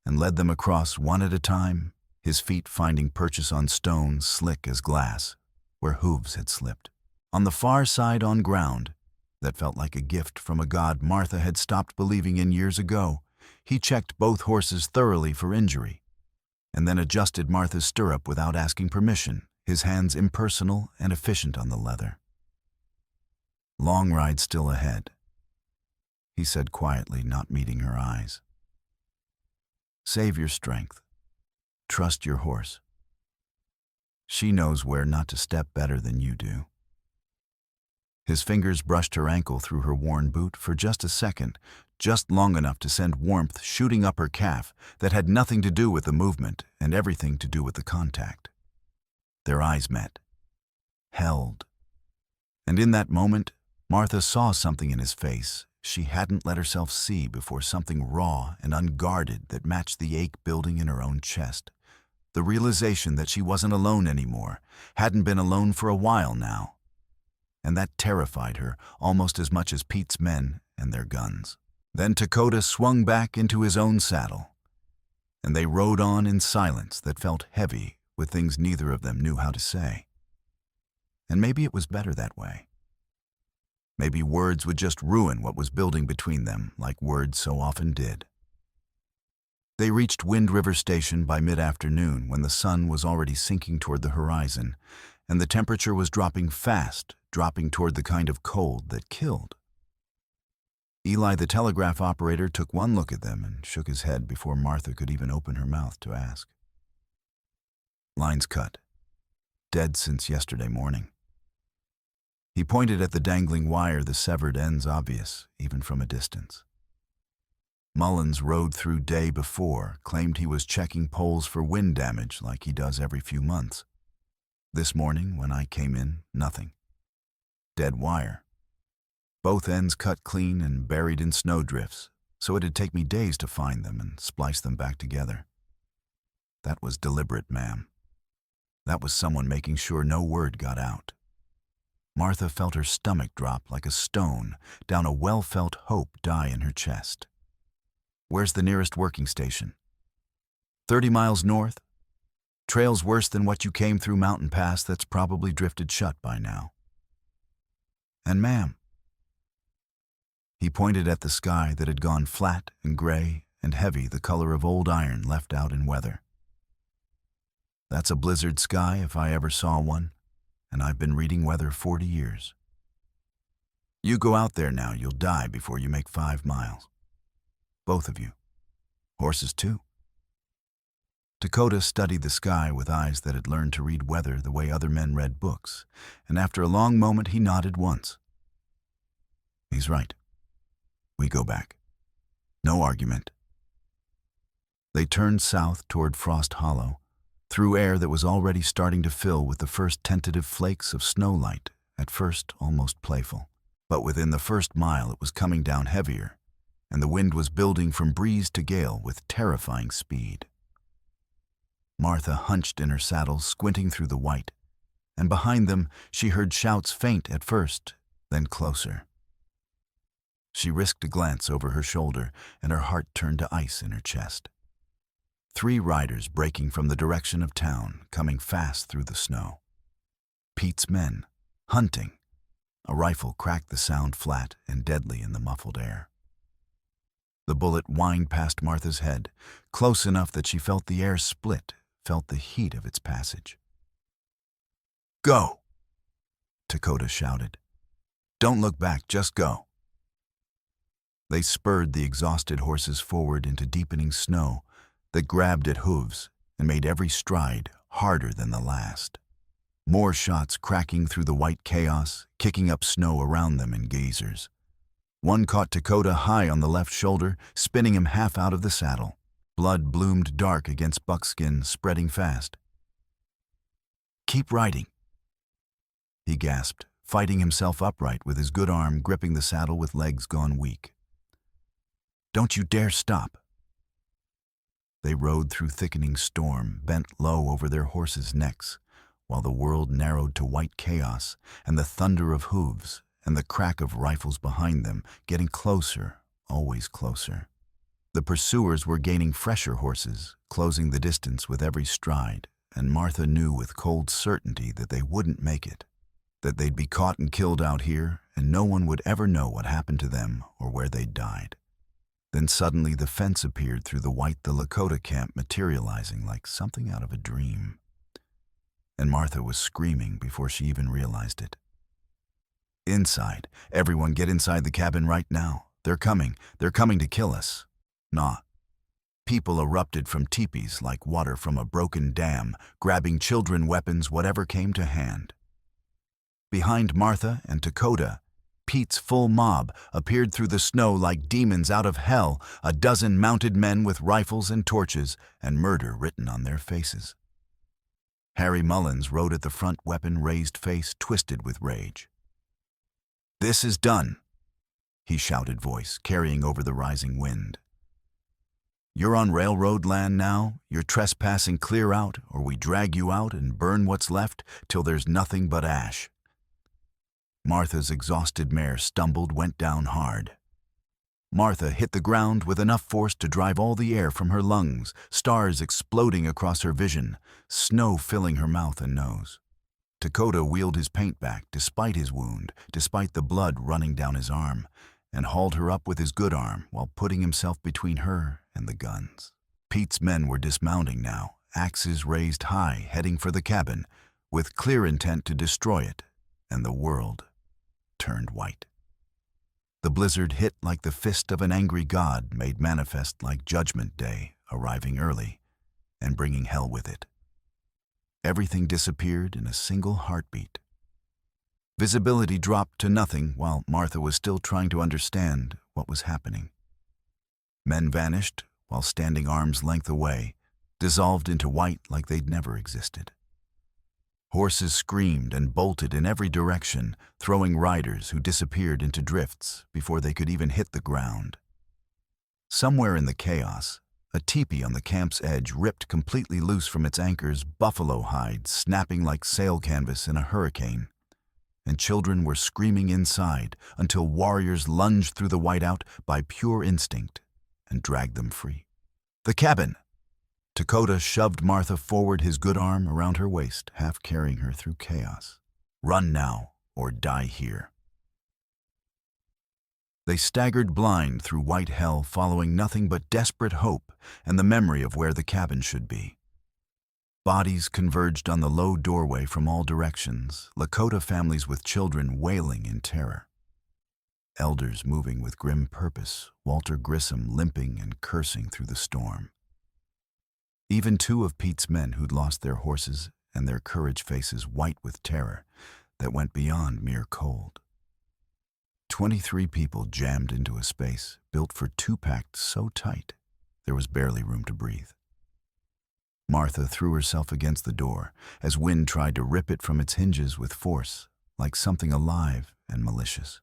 and led them across one at a time, his feet finding purchase on stone slick as glass, where hooves had slipped. On the far side, on ground that felt like a gift from a god Martha had stopped believing in years ago, he checked both horses thoroughly for injury, and then adjusted Martha's stirrup without asking permission, his hands impersonal and efficient on the leather. "Long ride still ahead," he said quietly, not meeting her eyes. "Save your strength. Trust your horse. She knows where not to step better than you do." His fingers brushed her ankle through her worn boot for just a second, just long enough to send warmth shooting up her calf that had nothing to do with the movement and everything to do with the contact. Their eyes met, held, and in that moment, Martha saw something in his face she hadn't let herself see before, something raw and unguarded that matched the ache building in her own chest. The realization that she wasn't alone anymore, hadn't been alone for a while now. And that terrified her almost as much as Pete's men and their guns. Then Lakota swung back into his own saddle, and they rode on in silence that felt heavy with things neither of them knew how to say. And maybe it was better that way. Maybe words would just ruin what was building between them, like words so often did. They reached Wind River Station by mid-afternoon when the sun was already sinking toward the horizon, and the temperature was dropping fast, dropping toward the kind of cold that killed. Eli, the telegraph operator, took one look at them and shook his head before Martha could even open her mouth to ask. "Line's cut. Dead since yesterday morning." He pointed at the dangling wire, the severed ends obvious, even from a distance. Mullins rode through day before, claimed he was checking poles for wind damage like he does every few months. This morning, when I came in, nothing. Dead wire. Both ends cut clean and buried in snowdrifts, so it'd take me days to find them and splice them back together. That was deliberate, ma'am. That was someone making sure no word got out. Martha felt her stomach drop like a stone down a well-felt hope die in her chest. "Where's the nearest working station?" 30 miles north. Trail's worse than what you came through Mountain Pass that's probably drifted shut by now." "And ma'am." He pointed at the sky that had gone flat and gray and heavy, the color of old iron left out in weather. "That's a blizzard sky if I ever saw one, and I've been reading weather 40 years. You go out there now, you'll die before you make 5 miles. Both of you. Horses too." Lakota studied the sky with eyes that had learned to read weather the way other men read books, and after a long moment he nodded once. "He's right. We go back. No argument." They turned south toward Frost Hollow, through air that was already starting to fill with the first tentative flakes of snowlight, at first almost playful. But within the first mile it was coming down heavier, and the wind was building from breeze to gale with terrifying speed. Martha hunched in her saddle, squinting through the white, and behind them she heard shouts faint at first, then closer. She risked a glance over her shoulder, and her heart turned to ice in her chest. 3 riders breaking from the direction of town, coming fast through the snow. Pete's men, hunting. A rifle cracked the sound flat and deadly in the muffled air. The bullet whined past Martha's head, close enough that she felt the air split, felt the heat of its passage. "Go!" Lakota shouted. "Don't look back, just go." They spurred the exhausted horses forward into deepening snow that grabbed at hooves and made every stride harder than the last. More shots cracking through the white chaos, kicking up snow around them in geysers. One caught Lakota high on the left shoulder, spinning him half out of the saddle. Blood bloomed dark against buckskin, spreading fast. "Keep riding," he gasped, fighting himself upright with his good arm gripping the saddle with legs gone weak. "Don't you dare stop." They rode through thickening storm, bent low over their horses' necks, while the world narrowed to white chaos and the thunder of hooves and the crack of rifles behind them, getting closer, always closer. The pursuers were gaining fresher horses, closing the distance with every stride, and Martha knew with cold certainty that they wouldn't make it, that they'd be caught and killed out here, and no one would ever know what happened to them or where they'd died. Then suddenly the fence appeared through the Lakota camp, materializing like something out of a dream. And Martha was screaming before she even realized it. Inside. Everyone get inside the cabin right now. They're coming. They're coming to kill us. Nah. People erupted from teepees like water from a broken dam, grabbing children, weapons, whatever came to hand. Behind Martha and Lakota, Pete's full mob appeared through the snow like demons out of hell, a dozen mounted men with rifles and torches, and murder written on their faces. Harry Mullins rode at the front, weapon raised, face twisted with rage. "This is done," he shouted, voice carrying over the rising wind. "You're on railroad land now. You're trespassing. Clear out, or we drag you out and burn what's left till there's nothing but ash." Martha's exhausted mare stumbled, went down hard. Martha hit the ground with enough force to drive all the air from her lungs, stars exploding across her vision, snow filling her mouth and nose. Lakota wheeled his paint back despite his wound, despite the blood running down his arm, and hauled her up with his good arm while putting himself between her and the guns. Pete's men were dismounting now, axes raised high, heading for the cabin, with clear intent to destroy it, and the world turned white. The blizzard hit like the fist of an angry god, made manifest like Judgment Day, arriving early and bringing hell with it. Everything disappeared in a single heartbeat. Visibility dropped to nothing while Martha was still trying to understand what was happening. Men vanished while standing arm's length away, dissolved into white like they'd never existed. Horses screamed and bolted in every direction, throwing riders who disappeared into drifts before they could even hit the ground. Somewhere in the chaos, a teepee on the camp's edge ripped completely loose from its anchors, buffalo hides snapping like sail canvas in a hurricane. And children were screaming inside until warriors lunged through the whiteout by pure instinct and dragged them free. "The cabin!" Lakota shoved Martha forward, his good arm around her waist, half carrying her through chaos. "Run now, or die here." They staggered blind through white hell, following nothing but desperate hope and the memory of where the cabin should be. Bodies converged on the low doorway from all directions, Lakota families with children wailing in terror. Elders moving with grim purpose, Walter Grissom limping and cursing through the storm. Even two of Pete's men who'd lost their horses and their courage, faces white with terror that went beyond mere cold. 23 people jammed into a space built for two, packed so tight there was barely room to breathe. Martha threw herself against the door as wind tried to rip it from its hinges with force, like something alive and malicious.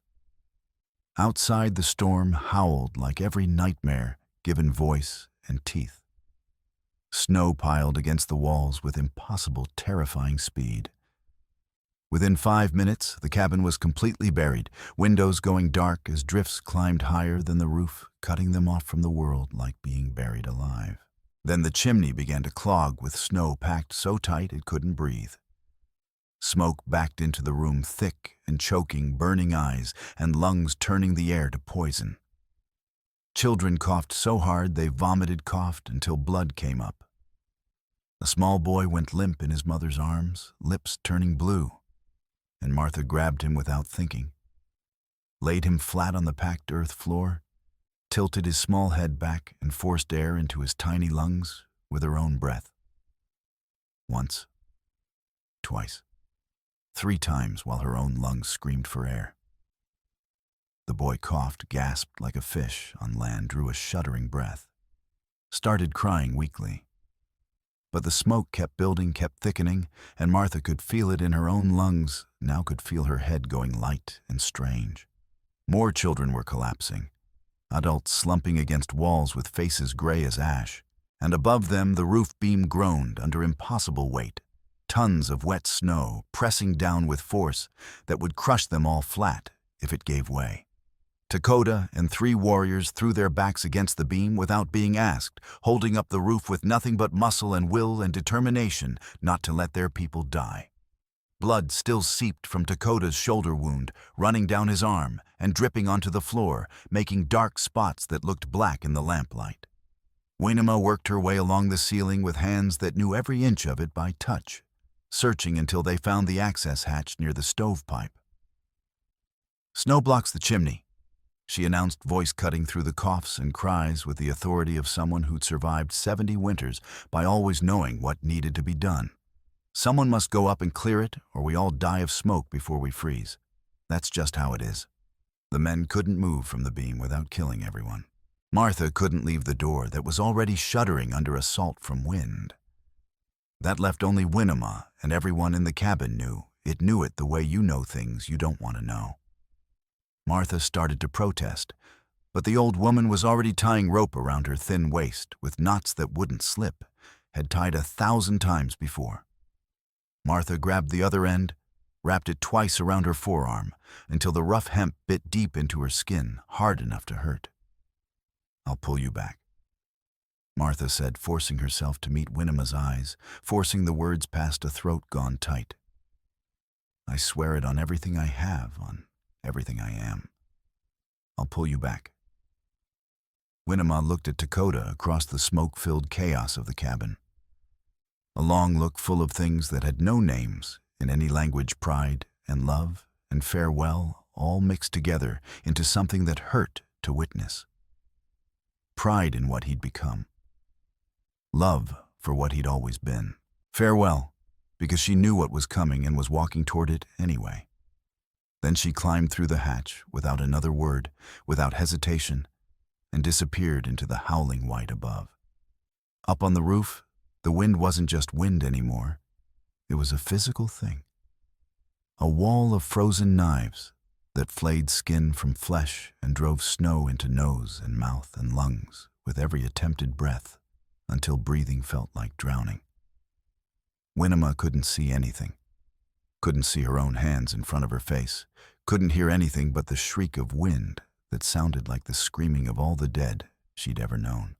Outside, the storm howled like every nightmare given voice and teeth. Snow piled against the walls with impossible, terrifying speed. Within 5 minutes, the cabin was completely buried, windows going dark as drifts climbed higher than the roof, cutting them off from the world like being buried alive. Then the chimney began to clog with snow packed so tight it couldn't breathe. Smoke backed into the room, thick and choking, burning eyes and lungs turning the air to poison. Children coughed so hard they vomited, coughed until blood came up. A small boy went limp in his mother's arms, lips turning blue, and Martha grabbed him without thinking, laid him flat on the packed earth floor, tilted his small head back and forced air into his tiny lungs with her own breath. Once, twice, 3 times while her own lungs screamed for air. The boy coughed, gasped like a fish on land, drew a shuddering breath, started crying weakly. But the smoke kept building, kept thickening, and Martha could feel it in her own lungs, now could feel her head going light and strange. More children were collapsing, adults slumping against walls with faces gray as ash, and above them the roof beam groaned under impossible weight, tons of wet snow pressing down with force that would crush them all flat if it gave way. Lakota and 3 warriors threw their backs against the beam without being asked, holding up the roof with nothing but muscle and will and determination not to let their people die. Blood still seeped from Dakota's shoulder wound, running down his arm and dripping onto the floor, making dark spots that looked black in the lamplight. Winema worked her way along the ceiling with hands that knew every inch of it by touch, searching until they found the access hatch near the stovepipe. "Snow blocks the chimney," she announced, voice cutting through the coughs and cries with the authority of someone who'd survived 70 winters by always knowing what needed to be done. "Someone must go up and clear it, or we all die of smoke before we freeze. That's just how it is." The men couldn't move from the beam without killing everyone. Martha couldn't leave the door that was already shuddering under assault from wind. That left only Winema, and everyone in the cabin knew. It knew it the way you know things you don't want to know. Martha started to protest, but the old woman was already tying rope around her thin waist with knots that wouldn't slip, had tied 1,000 times before. Martha grabbed the other end, wrapped it twice around her forearm until the rough hemp bit deep into her skin, hard enough to hurt. "I'll pull you back," Martha said, forcing herself to meet Winema's eyes, forcing the words past a throat gone tight. "I swear it on everything I have, on everything I am. I'll pull you back." Winema looked at Dakota across the smoke-filled chaos of the cabin. A long look full of things that had no names in any language, pride and love and farewell, all mixed together into something that hurt to witness. Pride in what he'd become. Love for what he'd always been. Farewell, because she knew what was coming and was walking toward it anyway. Then she climbed through the hatch without another word, without hesitation, and disappeared into the howling white above. Up on the roof, the wind wasn't just wind anymore. It was a physical thing. A wall of frozen knives that flayed skin from flesh and drove snow into nose and mouth and lungs with every attempted breath until breathing felt like drowning. Winema couldn't see anything. Couldn't see her own hands in front of her face. Couldn't hear anything but the shriek of wind that sounded like the screaming of all the dead she'd ever known.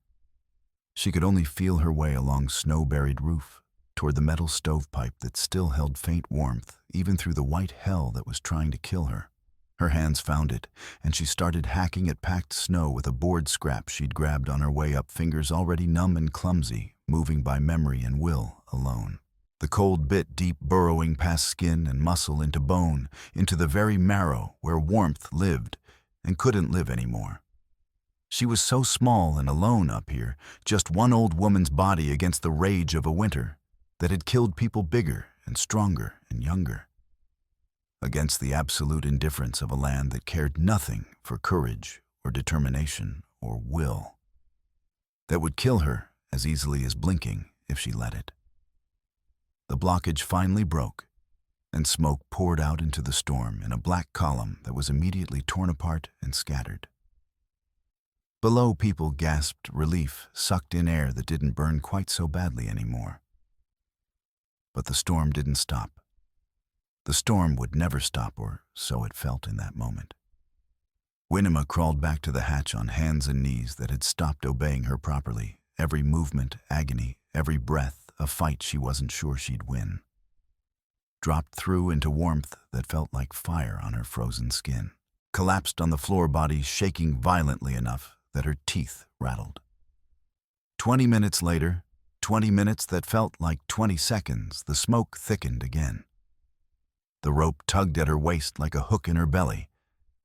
She could only feel her way along snow-buried roof, toward the metal stovepipe that still held faint warmth, even through the white hell that was trying to kill her. Her hands found it, and she started hacking at packed snow with a board scrap she'd grabbed on her way up, fingers already numb and clumsy, moving by memory and will alone. The cold bit deep, burrowing past skin and muscle into bone, into the very marrow where warmth lived and couldn't live anymore. She was so small and alone up here, just one old woman's body against the rage of a winter that had killed people bigger and stronger and younger. Against the absolute indifference of a land that cared nothing for courage or determination or will. That would kill her as easily as blinking if she let it. The blockage finally broke, and smoke poured out into the storm in a black column that was immediately torn apart and scattered. Below, people gasped relief, sucked in air that didn't burn quite so badly anymore. But the storm didn't stop. The storm would never stop, or so it felt in that moment. Winema crawled back to the hatch on hands and knees that had stopped obeying her properly, every movement agony, every breath a fight she wasn't sure she'd win. Dropped through into warmth that felt like fire on her frozen skin. Collapsed on the floor, body shaking violently enough that her teeth rattled. 20 minutes later, 20 minutes that felt like 20 seconds, the smoke thickened again. The rope tugged at her waist like a hook in her belly,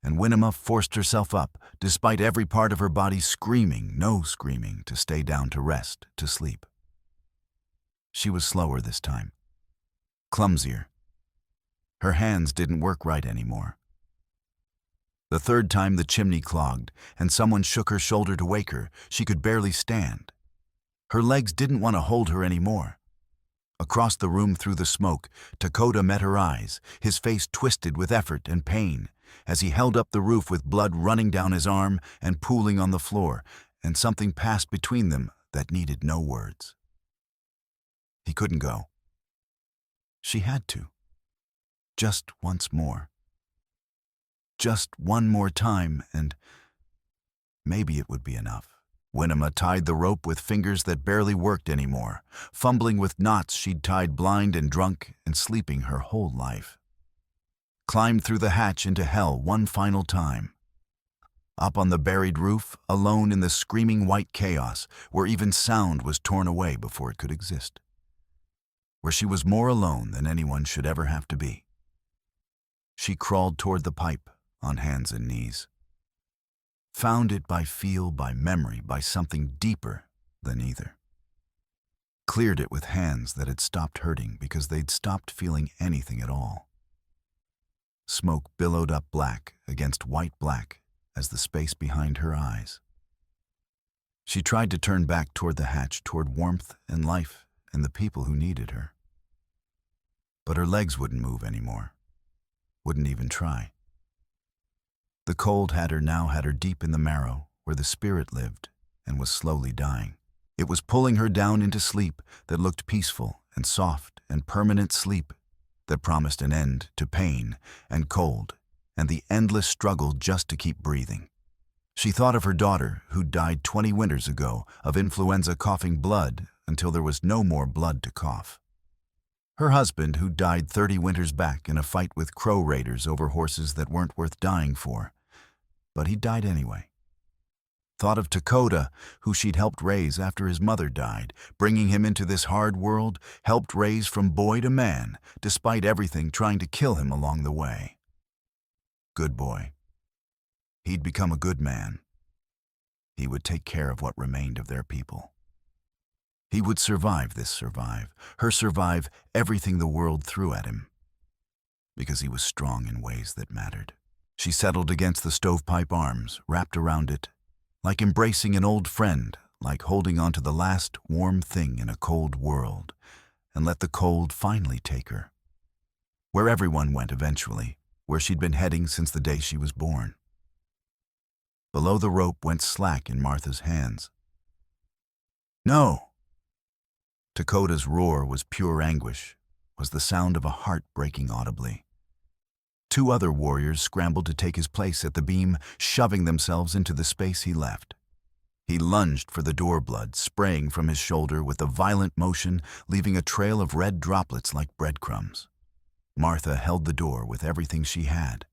and Winema forced herself up, despite every part of her body screaming, no screaming, to stay down, to rest, to sleep. She was slower this time. Clumsier. Her hands didn't work right anymore. The third time the chimney clogged, and someone shook her shoulder to wake her. She could barely stand. Her legs didn't want to hold her anymore. Across the room through the smoke, Dakota met her eyes, his face twisted with effort and pain, as he held up the roof with blood running down his arm and pooling on the floor, and something passed between them that needed no words. He couldn't go. She had to. Just once more. Just one more time, and maybe it would be enough. Winema tied the rope with fingers that barely worked anymore, fumbling with knots she'd tied blind and drunk and sleeping her whole life. Climbed through the hatch into hell one final time. Up on the buried roof, alone in the screaming white chaos, where even sound was torn away before it could exist. Where she was more alone than anyone should ever have to be. She crawled toward the pipe on hands and knees. Found it by feel, by memory, by something deeper than either. Cleared it with hands that had stopped hurting because they'd stopped feeling anything at all. Smoke billowed up black against white black as the space behind her eyes. She tried to turn back toward the hatch, toward warmth and life and the people who needed her. But her legs wouldn't move anymore, wouldn't even try. The cold had her deep in the marrow, where the spirit lived and was slowly dying. It was pulling her down into sleep that looked peaceful and soft and permanent sleep that promised an end to pain and cold and the endless struggle just to keep breathing. She thought of her daughter, who died 20 winters ago, of influenza coughing blood until there was no more blood to cough. Her husband, who died 30 winters back in a fight with crow raiders over horses that weren't worth dying for. But he died anyway. Thought of Lakota, who she'd helped raise after his mother died, bringing him into this hard world, helped raise from boy to man, despite everything trying to kill him along the way. Good boy. He'd become a good man. He would take care of what remained of their people. He would survive her survive everything the world threw at him, because he was strong in ways that mattered. She settled against the stovepipe arms, wrapped around it, like embracing an old friend, like holding on to the last warm thing in a cold world, and let the cold finally take her. Where everyone went eventually, where she'd been heading since the day she was born. Below the rope went slack in Martha's hands. No! Dakota's roar was pure anguish, was the sound of a heart breaking audibly. 2 other warriors scrambled to take his place at the beam, shoving themselves into the space he left. He lunged for the door, blood spraying from his shoulder with a violent motion, leaving a trail of red droplets like breadcrumbs. Martha held the door with everything she had,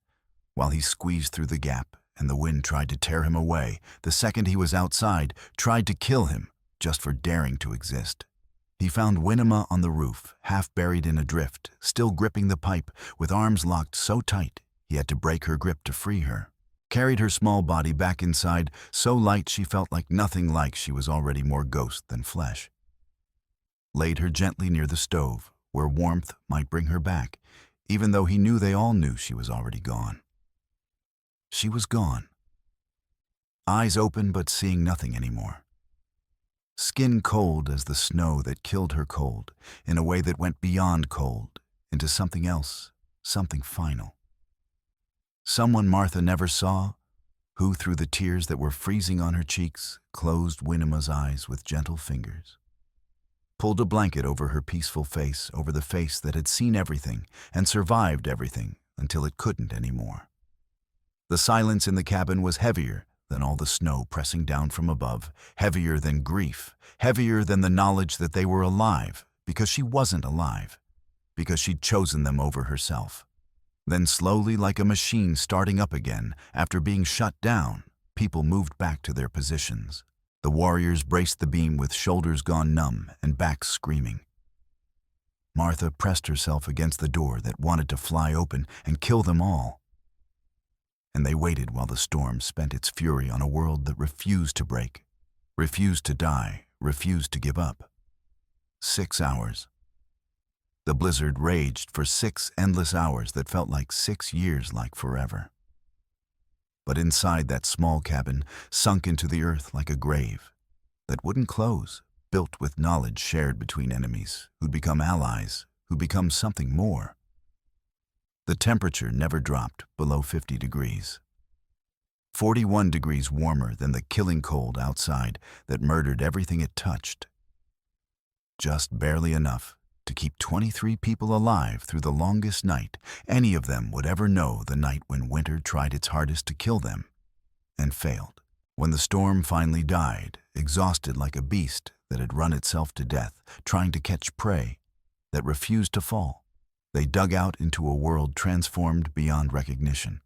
while he squeezed through the gap and the wind tried to tear him away. The second he was outside, tried to kill him just for daring to exist. He found Winema on the roof, half buried in a drift, still gripping the pipe, with arms locked so tight he had to break her grip to free her. Carried her small body back inside, so light she felt like nothing, like she was already more ghost than flesh. Laid her gently near the stove, where warmth might bring her back, even though he knew they all knew she was already gone. She was gone. Eyes open but seeing nothing anymore. Skin cold as the snow that killed her cold, in a way that went beyond cold, into something else, something final. Someone Martha never saw, who, through the tears that were freezing on her cheeks, closed Winema's eyes with gentle fingers. Pulled a blanket over her peaceful face, over the face that had seen everything and survived everything until it couldn't anymore. The silence in the cabin was heavier than all the snow pressing down from above, heavier than grief, heavier than the knowledge that they were alive, because she wasn't alive, because she'd chosen them over herself. Then slowly, like a machine starting up again, after being shut down, people moved back to their positions. The warriors braced the beam with shoulders gone numb and backs screaming. Martha pressed herself against the door that wanted to fly open and kill them all. And they waited while the storm spent its fury on a world that refused to break, refused to die, refused to give up. 6 hours. The blizzard raged for 6 endless hours that felt like 6 years, like forever. But inside that small cabin, sunk into the earth like a grave, that wouldn't close, built with knowledge shared between enemies, who'd become allies, who'd become something more. The temperature never dropped below 50 degrees. 41 degrees warmer than the killing cold outside that murdered everything it touched. Just barely enough to keep 23 people alive through the longest night any of them would ever know, the night when winter tried its hardest to kill them and failed. When the storm finally died, exhausted like a beast that had run itself to death, trying to catch prey, that refused to fall. They dug out into a world transformed beyond recognition.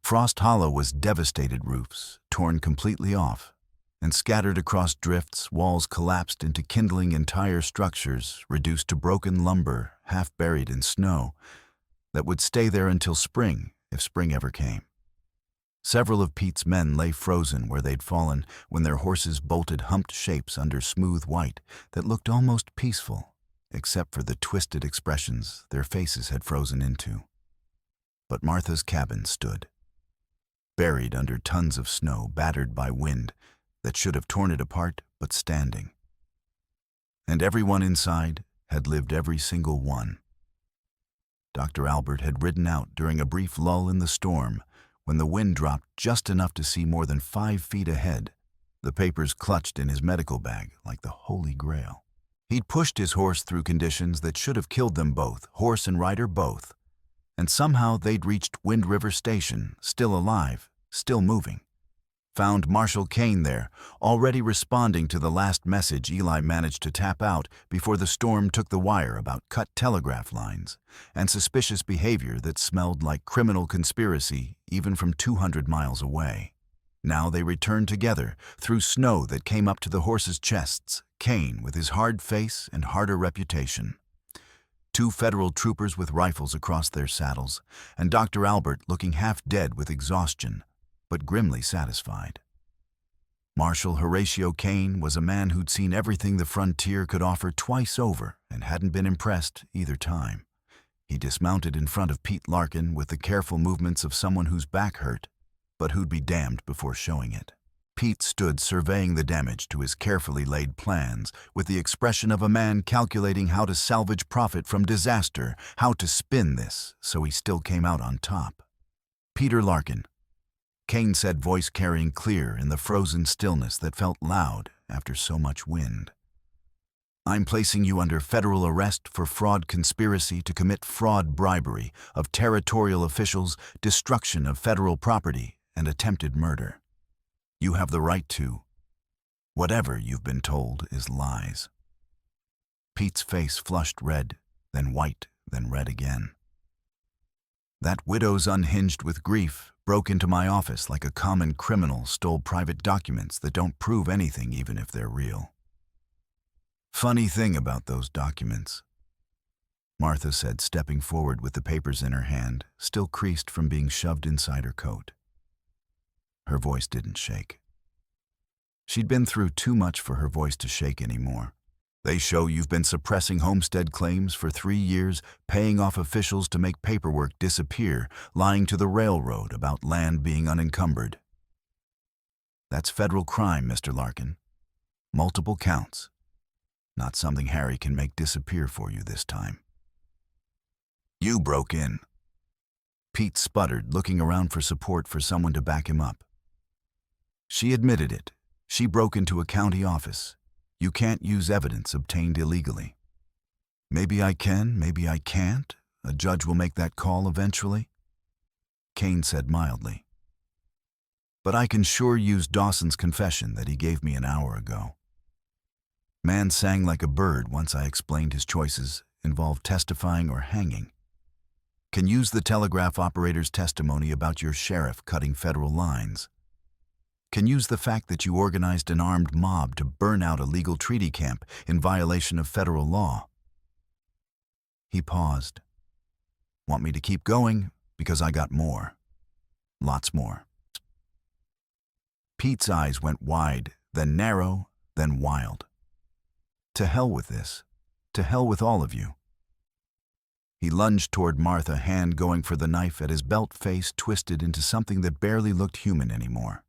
Frost Hollow was devastated roofs, torn completely off, and scattered across drifts, walls collapsed into kindling entire structures, reduced to broken lumber, half buried in snow, that would stay there until spring, if spring ever came. Several of Pete's men lay frozen where they'd fallen when their horses bolted humped shapes under smooth white that looked almost peaceful, except for the twisted expressions their faces had frozen into. But Martha's cabin stood, buried under tons of snow, battered by wind that should have torn it apart, but standing. And everyone inside had lived, every single one. Dr. Albert had ridden out during a brief lull in the storm when the wind dropped just enough to see more than 5 feet ahead, the papers clutched in his medical bag like the Holy Grail. He'd pushed his horse through conditions that should have killed them both, horse and rider both, and somehow they'd reached Wind River Station, still alive, still moving. Found Marshal Kane there, already responding to the last message Eli managed to tap out before the storm took the wire about cut telegraph lines and suspicious behavior that smelled like criminal conspiracy even from 200 miles away. Now they returned together through snow that came up to the horses' chests, Kane with his hard face and harder reputation. 2 federal troopers with rifles across their saddles, and Dr. Albert looking half dead with exhaustion, but grimly satisfied. Marshal Horatio Kane was a man who'd seen everything the frontier could offer twice over and hadn't been impressed either time. He dismounted in front of Pete Larkin with the careful movements of someone whose back hurt, but who'd be damned before showing it. Pete stood surveying the damage to his carefully laid plans with the expression of a man calculating how to salvage profit from disaster, how to spin this so he still came out on top. "Peter Larkin," Kane said, voice carrying clear in the frozen stillness that felt loud after so much wind. "I'm placing you under federal arrest for fraud conspiracy to commit fraud bribery of territorial officials, destruction of federal property, and attempted murder. You have the right to. Whatever you've been told is lies." Pete's face flushed red, then white, then red again. "That widow's unhinged with grief broke into my office like a common criminal, stole private documents that don't prove anything even if they're real. Funny thing about those documents," Martha said, stepping forward with the papers in her hand, still creased from being shoved inside her coat. Her voice didn't shake. She'd been through too much for her voice to shake anymore. "They show you've been suppressing homestead claims for 3 years, paying off officials to make paperwork disappear, lying to the railroad about land being unencumbered. That's federal crime, Mr. Larkin. Multiple counts. Not something Harry can make disappear for you this time." "You broke in." Pete sputtered, looking around for support for someone to back him up. She admitted it. She broke into a county office. You can't use evidence obtained illegally. "Maybe I can, maybe I can't. A judge will make that call eventually," Kane said mildly. "But I can sure use Dawson's confession that he gave me an hour ago. Man sang like a bird once I explained his choices involved testifying or hanging. Can use the telegraph operator's testimony about your sheriff cutting federal lines. Can use the fact that you organized an armed mob to burn out a legal treaty camp in violation of federal law." He paused. "Want me to keep going? Because I got more. Lots more." Pete's eyes went wide, then narrow, then wild. "To hell with this. To hell with all of you." He lunged toward Martha, hand going for the knife at his belt, face twisted into something that barely looked human anymore.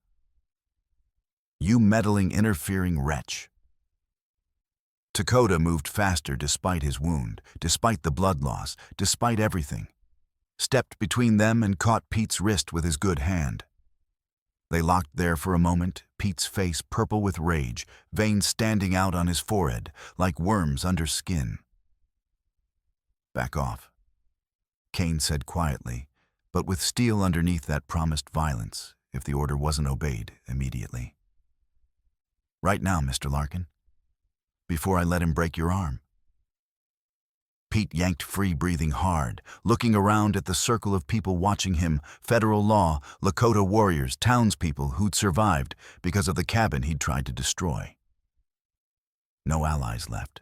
"You meddling, interfering wretch." Lakota moved faster despite his wound, despite the blood loss, despite everything. Stepped between them and caught Pete's wrist with his good hand. They locked there for a moment, Pete's face purple with rage, veins standing out on his forehead like worms under skin. "Back off," Kane said quietly, but with steel underneath that promised violence if the order wasn't obeyed immediately. Right now, Mr. Larkin. Before I let him break your arm. Pete yanked free, breathing hard, looking around at the circle of people watching him, federal law, Lakota warriors, townspeople who'd survived because of the cabin he'd tried to destroy. No allies left.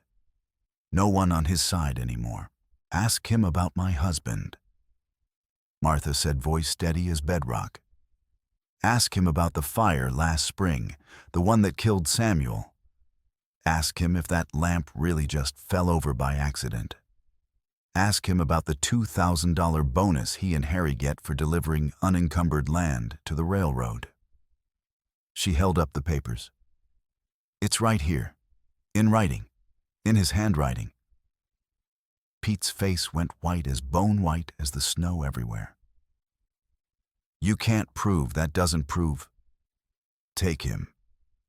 No one on his side anymore. Ask him about my husband. Martha said, voice steady as bedrock. Ask him about the fire last spring, the one that killed Samuel. Ask him if that lamp really just fell over by accident. Ask him about the $2,000 bonus he and Harry get for delivering unencumbered land to the railroad. She held up the papers. It's right here, in writing, in his handwriting. Pete's face went white, as bone white as the snow everywhere. You can't prove that doesn't prove. Take him,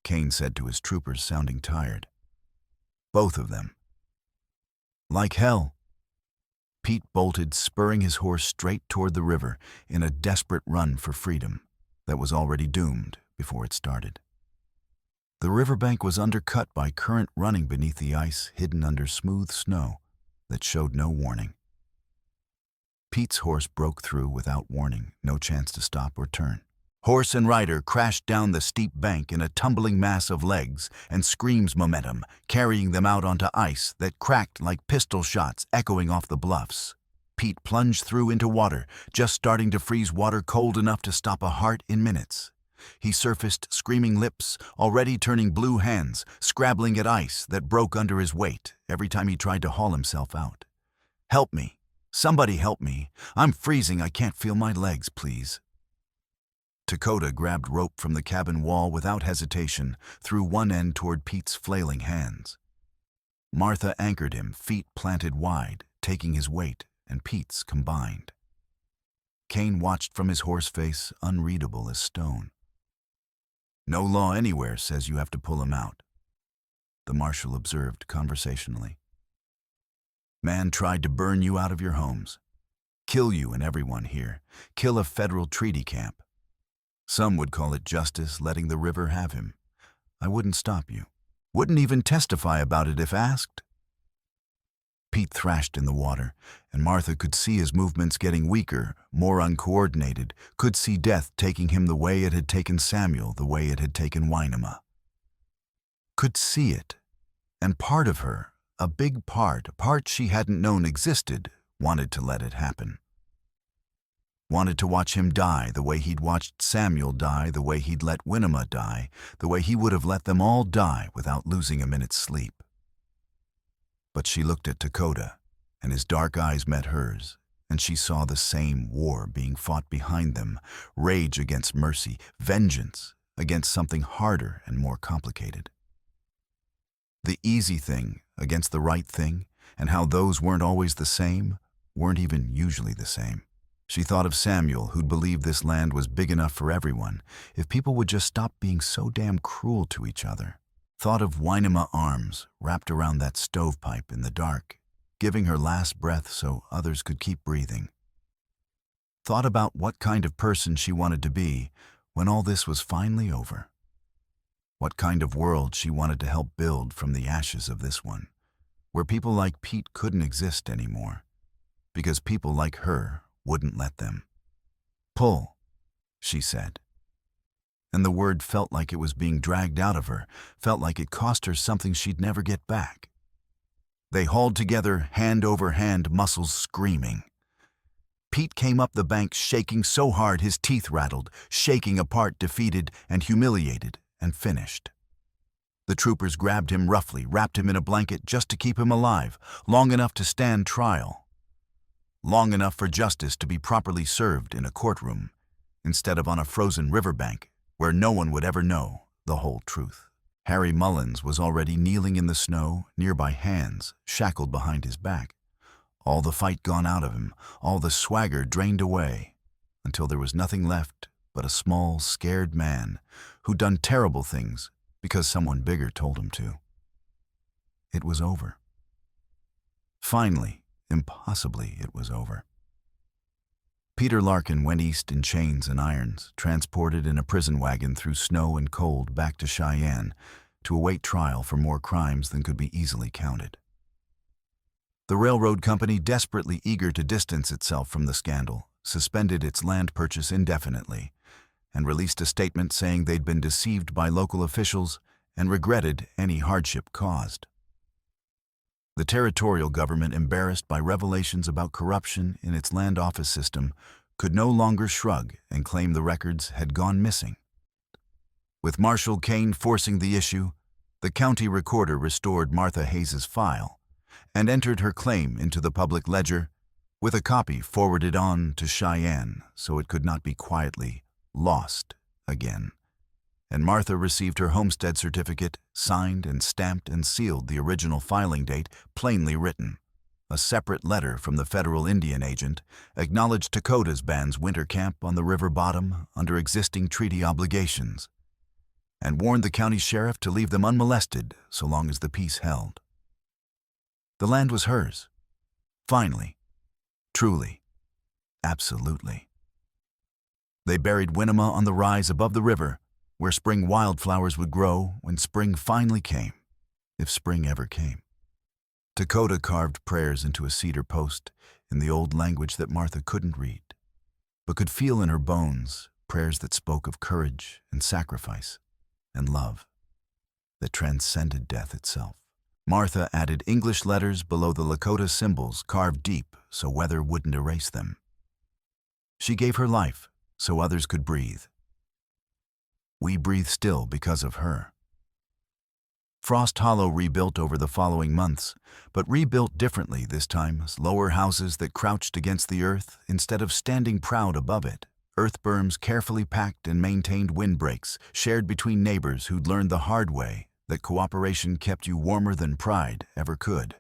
Kane said to his troopers, sounding tired. Both of them. Like hell. Pete bolted, spurring his horse straight toward the river in a desperate run for freedom that was already doomed before it started. The riverbank was undercut by current running beneath the ice, hidden under smooth snow that showed no warning. Pete's horse broke through without warning, no chance to stop or turn. Horse and rider crashed down the steep bank in a tumbling mass of legs and screams momentum, carrying them out onto ice that cracked like pistol shots echoing off the bluffs. Pete plunged through into water, just starting to freeze water cold enough to stop a heart in minutes. He surfaced, screaming lips, already turning blue hands, scrabbling at ice that broke under his weight every time he tried to haul himself out. Help me. Somebody help me. I'm freezing. I can't feel my legs, please. Lakota grabbed rope from the cabin wall without hesitation, threw one end toward Pete's flailing hands. Martha anchored him, feet planted wide, taking his weight and Pete's combined. Kane watched from his horse face, unreadable as stone. No law anywhere says you have to pull him out, the marshal observed conversationally. Man tried to burn you out of your homes, kill you and everyone here, kill a federal treaty camp. Some would call it justice, letting the river have him. I wouldn't stop you. Wouldn't even testify about it if asked. Pete thrashed in the water, and Martha could see his movements getting weaker, more uncoordinated, could see death taking him the way it had taken Samuel, the way it had taken Wynema. Could see it, and part of her, a big part, a part she hadn't known existed, wanted to let it happen. Wanted to watch him die the way he'd watched Samuel die, the way he'd let Wynema die, the way he would have let them all die without losing a minute's sleep. But she looked at Lakota, and his dark eyes met hers, and she saw the same war being fought behind them, rage against mercy, vengeance against something harder and more complicated. The easy thing against the right thing, and how those weren't always the same, weren't even usually the same. She thought of Samuel, who'd believed this land was big enough for everyone, if people would just stop being so damn cruel to each other. Thought of Wynema arms wrapped around that stovepipe in the dark, giving her last breath so others could keep breathing. Thought about what kind of person she wanted to be when all this was finally over. What kind of world she wanted to help build from the ashes of this one, where people like Pete couldn't exist anymore, because people like her wouldn't let them. Pull, she said. And the word felt like it was being dragged out of her, felt like it cost her something she'd never get back. They hauled together, hand over hand, muscles screaming. Pete came up the bank shaking so hard his teeth rattled, shaking apart, defeated and humiliated, and finished. The troopers grabbed him roughly, wrapped him in a blanket just to keep him alive, long enough to stand trial. Long enough for justice to be properly served in a courtroom, instead of on a frozen riverbank where no one would ever know the whole truth. Harry Mullins was already kneeling in the snow, nearby, hands shackled behind his back. All the fight gone out of him, all the swagger drained away, until there was nothing left but a small, scared man who'd done terrible things because someone bigger told him to. It was over. Finally, impossibly, it was over. Peter Larkin went east in chains and irons, transported in a prison wagon through snow and cold back to Cheyenne, to await trial for more crimes than could be easily counted. The railroad company, desperately eager to distance itself from the scandal, suspended its land purchase indefinitely and released a statement saying they'd been deceived by local officials and regretted any hardship caused. The territorial government, embarrassed by revelations about corruption in its land office system, could no longer shrug and claim the records had gone missing. With Marshal Kane forcing the issue, the county recorder restored Martha Hayes's file and entered her claim into the public ledger, with a copy forwarded on to Cheyenne so it could not be quietly lost again. And Martha received her homestead certificate, signed and stamped and sealed, the original filing date plainly written. A separate letter from the federal Indian agent acknowledged Dakota's band's winter camp on the river bottom under existing treaty obligations, and warned the county sheriff to leave them unmolested so long as the peace held. The land was hers. Finally. Truly. Absolutely. They buried Winema on the rise above the river, where spring wildflowers would grow when spring finally came, if spring ever came. Dakota carved prayers into a cedar post in the old language that Martha couldn't read, but could feel in her bones, prayers that spoke of courage and sacrifice and love that transcended death itself. Martha added English letters below the Lakota symbols carved deep so weather wouldn't erase them. She gave her life so others could breathe. We breathe still because of her. Frost Hollow rebuilt over the following months, but rebuilt differently this time, as lower houses that crouched against the earth instead of standing proud above it. Earth berms carefully packed and maintained windbreaks, shared between neighbors who'd learned the hard way that cooperation kept you warmer than pride ever could.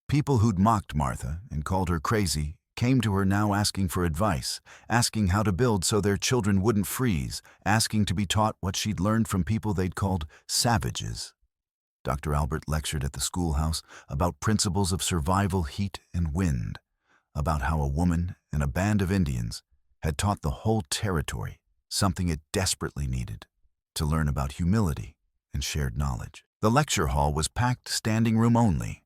People who'd mocked Martha and called her crazy came to her now asking for advice, asking how to build so their children wouldn't freeze, asking to be taught what she'd learned from people they'd called savages. Dr. Albert lectured at the schoolhouse about principles of survival, heat, and wind, about how a woman and a band of Indians had taught the whole territory something it desperately needed, to learn about humility and shared knowledge. The lecture hall was packed standing room only,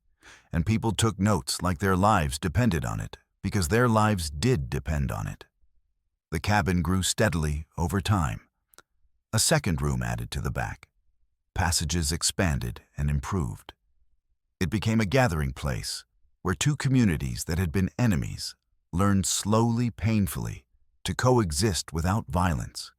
and people took notes like their lives depended on it, because their lives did depend on it. The cabin grew steadily over time. A second room added to the back. Passages expanded and improved. It became a gathering place where two communities that had been enemies learned slowly, painfully, to coexist without violence,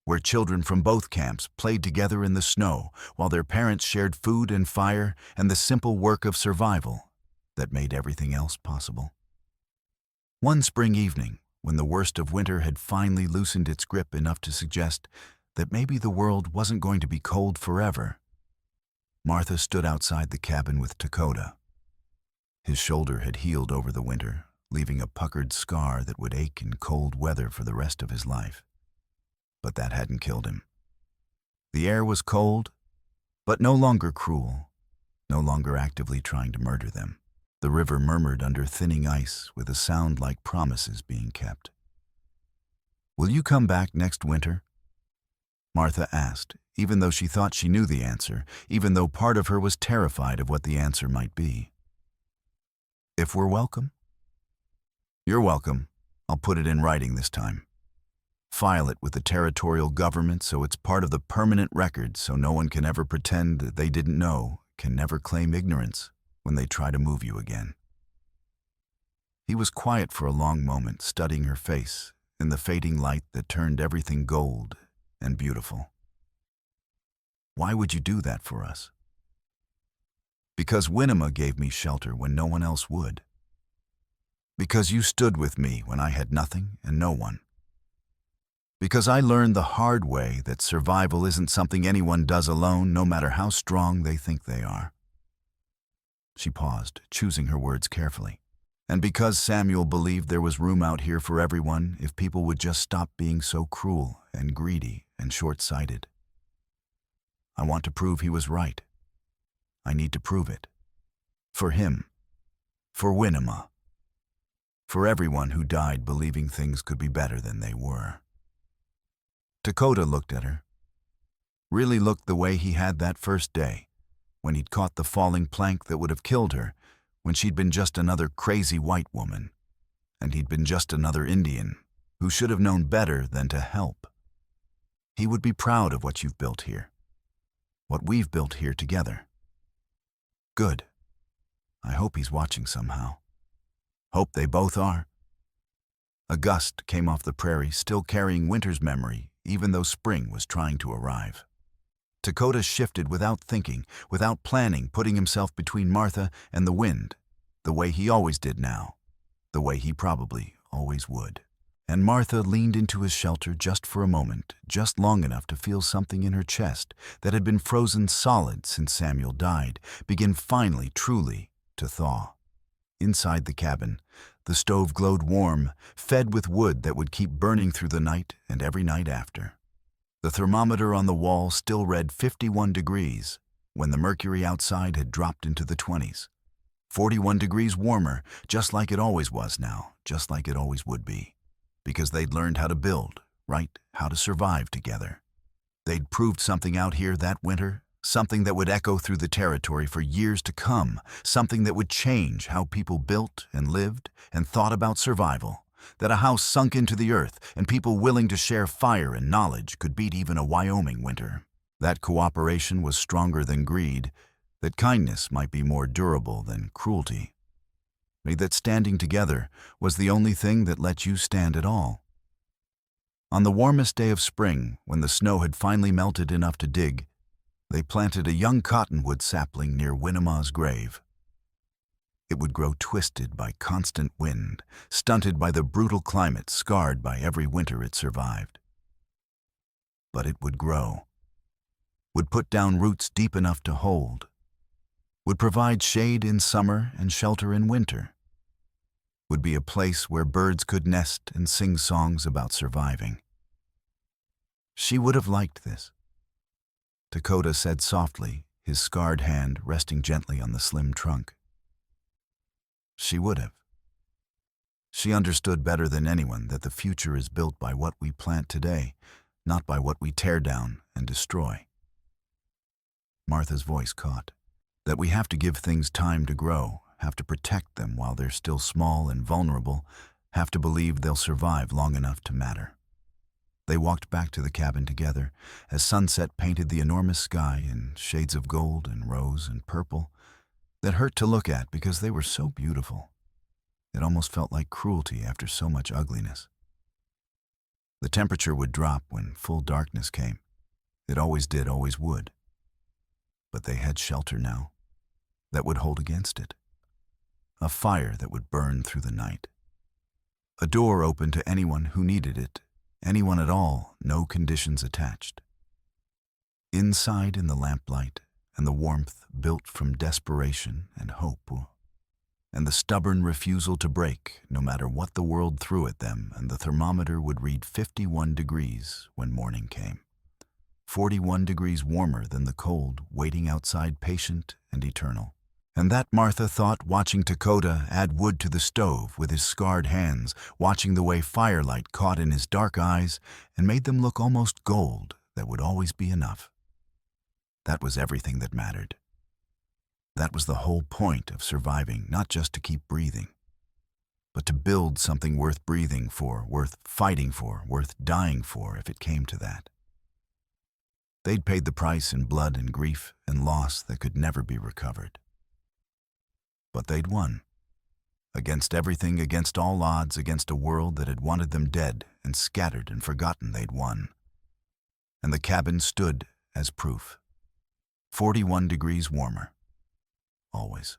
where children from both camps played together in the snow while their parents shared food and fire and the simple work of survival that made everything else possible. One spring evening, when the worst of winter had finally loosened its grip enough to suggest that maybe the world wasn't going to be cold forever, Martha stood outside the cabin with Dakota. His shoulder had healed over the winter, leaving a puckered scar that would ache in cold weather for the rest of his life. But that hadn't killed him. The air was cold, but no longer cruel, no longer actively trying to murder them. The river murmured under thinning ice with a sound like promises being kept. "Will you come back next winter?" Martha asked, even though she thought she knew the answer, even though part of her was terrified of what the answer might be. "If we're welcome?" "You're welcome. I'll put it in writing this time. File it with the territorial government so it's part of the permanent record so no one can ever pretend that they didn't know, can never claim ignorance when they try to move you again." He was quiet for a long moment, studying her face in the fading light that turned everything gold and beautiful. "Why would you do that for us?" "Because Winema gave me shelter when no one else would. Because you stood with me when I had nothing and no one. Because I learned the hard way that survival isn't something anyone does alone, no matter how strong they think they are." She paused, choosing her words carefully. "And because Samuel believed there was room out here for everyone if people would just stop being so cruel and greedy and short-sighted. I want to prove he was right. I need to prove it. For him. For Winema. For everyone who died believing things could be better than they were." Dakota looked at her. really looked the way he had that first day, when he'd caught the falling plank that would have killed her, when she'd been just another crazy white woman, and he'd been just another Indian who should have known better than to help. He would be proud of what you've built here, what we've built here together. Good. I hope he's watching somehow. Hope they both are. A gust came off the prairie, still carrying winter's memory, even though spring was trying to arrive. Lakota shifted without thinking, without planning, putting himself between Martha and the wind, the way he always did now, the way he probably always would. And Martha leaned into his shelter just for a moment, just long enough to feel something in her chest that had been frozen solid since Samuel died begin finally, truly, to thaw. Inside the cabin, the stove glowed warm, fed with wood that would keep burning through the night and every night after. The thermometer on the wall still read 51 degrees when the mercury outside had dropped into the 20s. 41 degrees warmer, just like it always was now, just like it always would be. Because they'd learned how to build, right, how to survive together. They'd proved something out here that winter, something that would echo through the territory for years to come, something that would change how people built and lived and thought about survival, that a house sunk into the earth and people willing to share fire and knowledge could beat even a Wyoming winter. That cooperation was stronger than greed, that kindness might be more durable than cruelty. That standing together was the only thing that let you stand at all. On the warmest day of spring, when the snow had finally melted enough to dig, they planted a young cottonwood sapling near Winnema's grave. It would grow twisted by constant wind, stunted by the brutal climate, scarred by every winter it survived. But it would grow, would put down roots deep enough to hold, would provide shade in summer and shelter in winter, would be a place where birds could nest and sing songs about surviving. She would have liked this. Lakota said softly, his scarred hand resting gently on the slim trunk. She would have. She understood better than anyone that the future is built by what we plant today, not by what we tear down and destroy. Martha's voice caught. That we have to give things time to grow, have to protect them while they're still small and vulnerable, have to believe they'll survive long enough to matter. They walked back to the cabin together as sunset painted the enormous sky in shades of gold and rose and purple that hurt to look at because they were so beautiful. It almost felt like cruelty after so much ugliness. The temperature would drop when full darkness came. It always did, always would. But they had shelter now that would hold against it. A fire that would burn through the night. A door open to anyone who needed it, anyone at all, no conditions attached. Inside in the lamplight and the warmth built from desperation and hope, and the stubborn refusal to break no matter what the world threw at them, and the thermometer would read 51 degrees when morning came. 41 degrees warmer than the cold, waiting outside patient and eternal. And that Martha thought, watching Lakota add wood to the stove with his scarred hands, watching the way firelight caught in his dark eyes and made them look almost gold, that would always be enough. That was everything that mattered. That was the whole point of surviving, not just to keep breathing, but to build something worth breathing for, worth fighting for, worth dying for if it came to that. They'd paid the price in blood and grief and loss that could never be recovered. But they'd won. Against everything, against all odds, against a world that had wanted them dead and scattered and forgotten, they'd won. And the cabin stood as proof. 41 degrees warmer. Always.